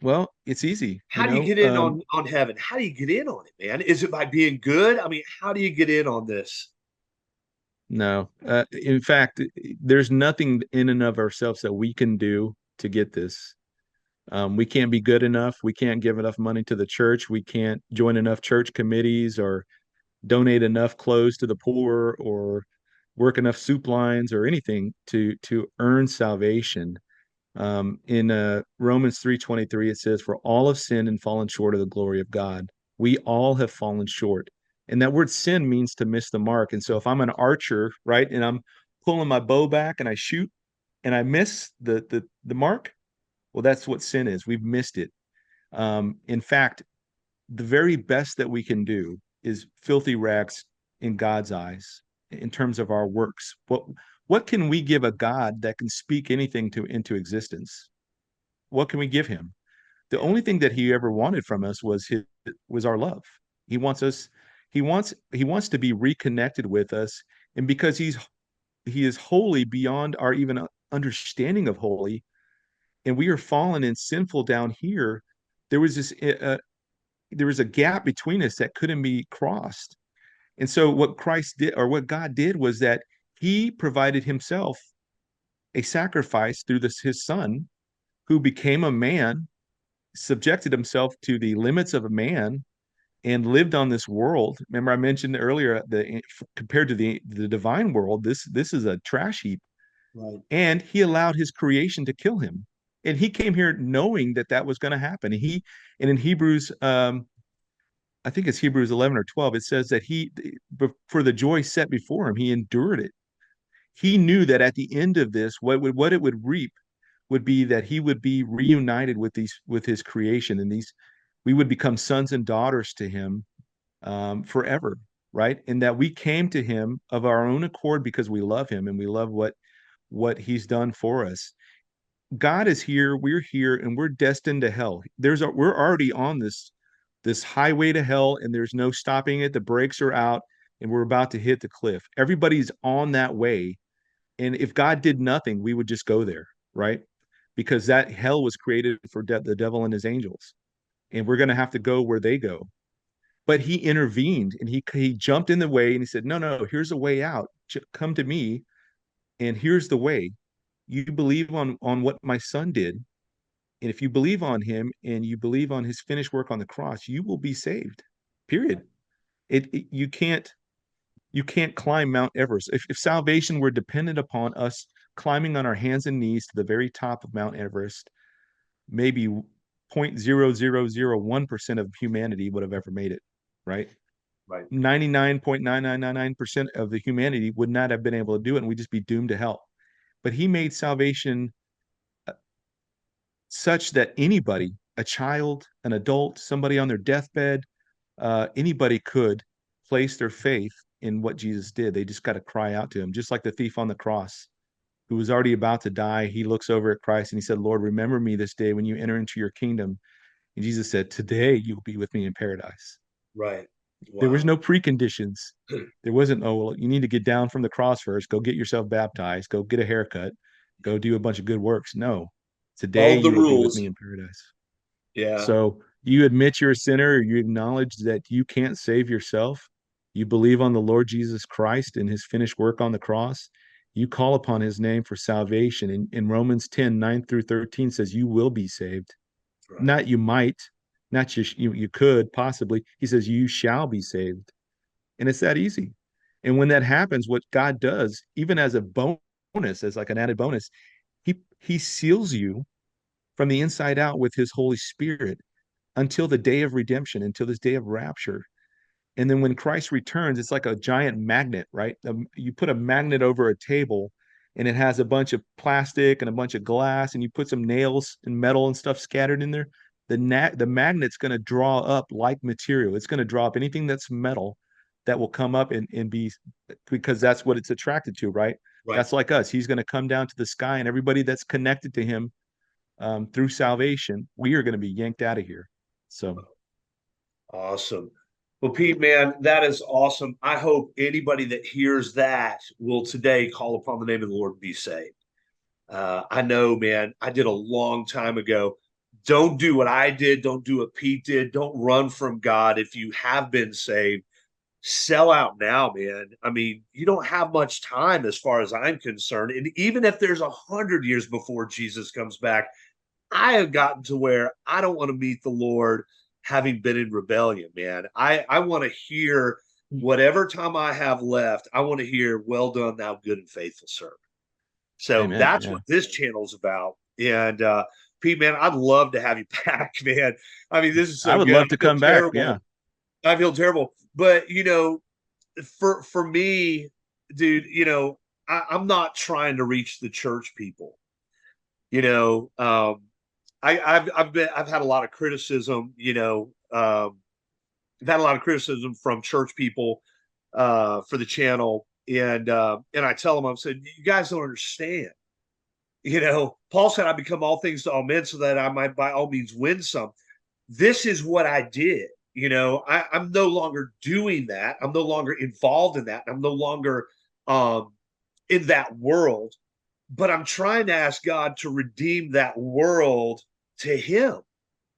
Well, it's easy.
How do you get in on heaven? How do you get in on it, man? Is it by being good? I mean, how do you get in on this?
No. In fact, there's nothing in and of ourselves that we can do to get this. We can't be good enough. We can't give enough money to the church. We can't join enough church committees or donate enough clothes to the poor or work enough soup lines or anything to earn salvation. In Romans 3:23, it says, "For all have sinned and fallen short of the glory of God." We all have fallen short. And that word sin means to miss the mark. And so if I'm an archer, right, and I'm pulling my bow back and I shoot and I miss the mark, well, that's what sin is. We've missed it. In fact, the very best that we can do is filthy rags in God's eyes in terms of our works. What can we give a God that can speak anything into existence? What can we give him? The
Yeah.
only thing that he ever wanted from us was our love. He wants us, he wants to be reconnected with us. And because he is holy beyond our even understanding of holy, and we are fallen and sinful down here, there was there was a gap between us that couldn't be crossed. And so what Christ did, or what God did, was that he provided himself a sacrifice through his son, who became a man, subjected himself to the limits of a man, and lived on this world. Remember, I mentioned earlier, compared to the divine world, this is a trash heap.
Right.
And he allowed his creation to kill him. And he came here knowing that that was going to happen. And in Hebrews, I think it's Hebrews 11 or 12, it says that for the joy set before him, he endured it. He knew that at the end of this, what it would reap would be that he would be reunited with his creation, and we would become sons and daughters to him forever, right? And that we came to him of our own accord because we love him and we love what he's done for us. God is here, we're here, and we're destined to hell. We're already on this highway to hell, and there's no stopping it. The brakes are out, and we're about to hit the cliff. Everybody's on that way, and if God did nothing, we would just go there, right? Because that hell was created for the devil and his angels, and we're going to have to go where they go. But he intervened, and he jumped in the way, and he said, no, here's a way out. Come to me, and here's the way. You believe on what my son did, and if you believe on him and you believe on his finished work on the cross, you will be saved. Period. You can't climb Mount Everest. If salvation were dependent upon us climbing on our hands and knees to the very top of Mount Everest, maybe 0.0001% of humanity would have ever made it, right?
Right.
99.9999% of the humanity would not have been able to do it, and we'd just be doomed to hell. But he made salvation such that anybody, a child, an adult, somebody on their deathbed, anybody could place their faith in what Jesus did. They just got to cry out to him, just like the thief on the cross who was already about to die. He looks over at Christ and he said, Lord, remember me this day when you enter into your kingdom. And Jesus said, today you'll be with me in paradise.
Right. Wow.
There was no preconditions. There wasn't, oh, well, you need to get down from the cross first, go get yourself baptized, go get a haircut, go do a bunch of good works. No, today
the
you will be with
rules.
me in paradise.
Yeah.
So you admit you're a sinner, you acknowledge that you can't save yourself. You believe on the Lord Jesus Christ and his finished work on the cross. You call upon his name for salvation. In Romans 10:9-13 says you will be saved.
Right.
Not you might, not just you could possibly. He says you shall be saved. And it's that easy. And when that happens, what God does, even as a bonus, as like an added bonus, he seals you from the inside out with his Holy Spirit until the day of redemption, until this day of rapture. And then when Christ returns, it's like a giant magnet, right? You put a magnet over a table and it has a bunch of plastic and a bunch of glass, and you put some nails and metal and stuff scattered in there. The magnet's going to draw up like material. It's going to draw up anything that's metal that will come up and be, because that's what it's attracted to, right?
Right.
That's like us. He's going to come down to the sky, and everybody that's connected to him through salvation, we are going to be yanked out of here. So
awesome. Well, Pete, man, that is awesome. I hope anybody that hears that will today call upon the name of the Lord and be saved. I know, man, I did a long time ago. Don't do what I did. Don't do what Pete did. Don't run from God. If you have been saved, sell out now, man. I mean, you don't have much time as far as I'm concerned. And even if there's 100 years before Jesus comes back, I have gotten to where I don't want to meet the Lord having been in rebellion, man. I want to hear whatever time I have left. I want to hear, well done, thou good and faithful servant. So
amen.
that's
Yeah.
what this channel's about. And Pete, man, I'd love to have you back, man. I mean, this is so
I would
good.
love to come back.
Terrible.
Yeah.
I feel terrible. But for me, dude, I'm not trying to reach the church people. I've had a lot of criticism, I've had a lot of criticism from church people for the channel. And I tell them, I've said, you guys don't understand. Paul said, I become all things to all men so that I might by all means win some. This is what I did. I'm no longer doing that. I'm no longer involved in that. I'm no longer in that world, but I'm trying to ask God to redeem that world to him.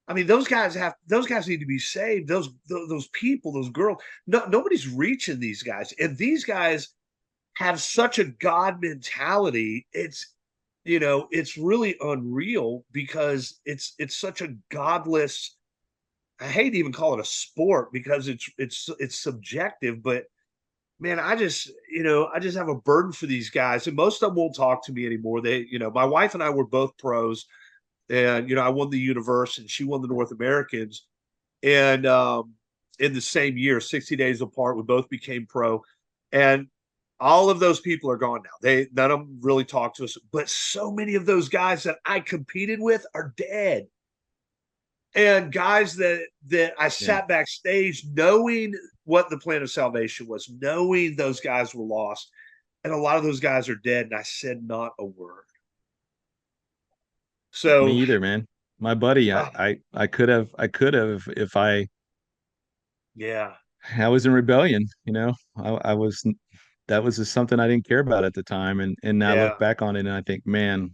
I mean, those guys need to be saved. Those people, those girls, nobody's reaching these guys. And these guys have such a God mentality. It's really unreal because it's such a godless I hate to even call it a sport because it's subjective, but man, I just have a burden for these guys, and most of them won't talk to me anymore. My wife and I were both pros, and I won the universe and she won the North Americans, and in the same year, 60 days apart, we both became pro, and all of those people are gone now. None of them really talk to us, but so many of those guys that I competed with are dead. And guys that I sat backstage knowing what the plan of salvation was, knowing those guys were lost, and a lot of those guys are dead, and I said not a word. So
Me either, man. My buddy, I could have if I was in rebellion, I was that was just something I didn't care about at the time, and now I look back on it and I think, man,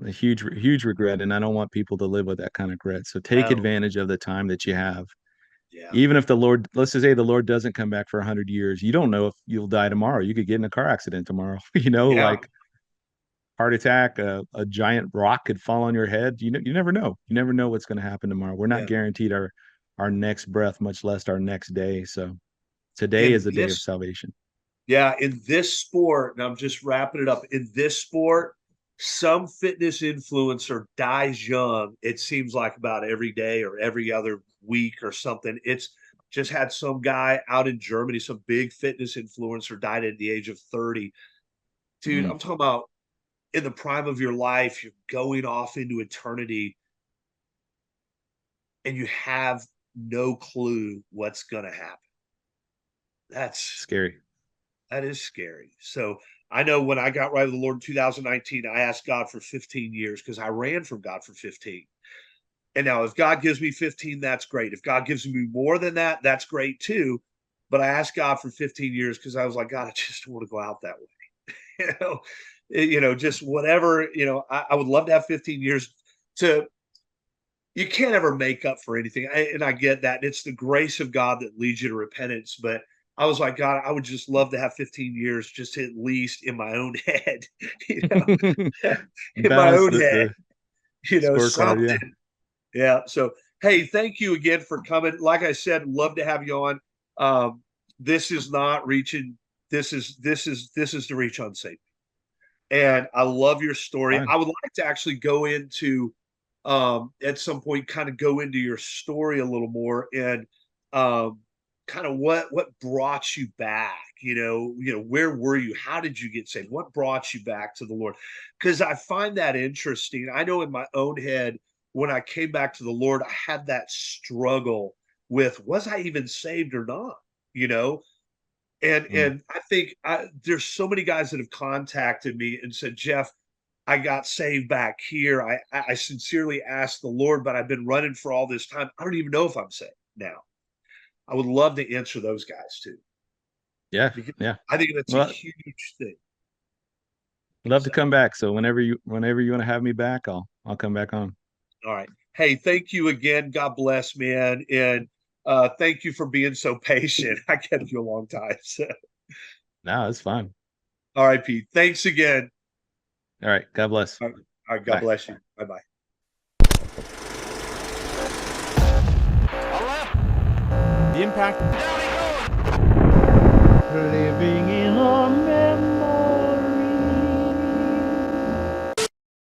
a huge regret, and I don't want people to live with that kind of regret. So take advantage of the time that you have. Even if the Lord, let's just say the Lord doesn't come back for 100 years, you don't know if you'll die tomorrow. You could get in a car accident tomorrow, like heart attack, a giant rock could fall on your head. You never know. You never know what's going to happen tomorrow. We're not guaranteed our next breath, much less our next day. So today is the day of salvation.
Yeah, in this sport, and I'm just wrapping it up, in this sport, some fitness influencer dies young. It seems like about every day or every other week or something. It's just had some guy out in Germany, some big fitness influencer died at the age of 30. Dude, I'm talking about in the prime of your life, you're going off into eternity and you have no clue what's going to happen. That's
scary.
That is scary. So I know when I got right with the Lord in 2019, I asked God for 15 years because I ran from God for 15. And now if God gives me 15, that's great. If God gives me more than that, that's great too. But I asked God for 15 years because I was like, God, I just don't want to go out that way. Just whatever, I would love to have 15 years you can't ever make up for anything. And I get that. It's the grace of God that leads you to repentance. But I was like, God, I would just love to have 15 years just at least in my own head, in my own head, something. Yeah. So, hey, thank you again for coming. Like I said, love to have you on. This is not reaching. This is to reach unsaved. And I love your story.
Fine.
I would like to actually go into, at some point, kind of go into your story a little more and, kind of what brought you back, where were you? How did you get saved? What brought you back to the Lord? Because I find that interesting. I know in my own head, when I came back to the Lord, I had that struggle with, was I even saved or not? And I think there's so many guys that have contacted me and said, Jeff, I got saved back here. I sincerely asked the Lord, but I've been running for all this time. I don't even know if I'm saved now. I would love to answer those guys too.
Yeah.
I think that's a huge thing.
Love to come back. So whenever you want to have me back, I'll come back on.
All right. Hey, thank you again. God bless, man. And thank you for being so patient. I kept you a long time. So.
No, it's fine.
All right, Pete. Thanks again.
All right. God bless.
All right. God bless you. Bye-bye.
The impact.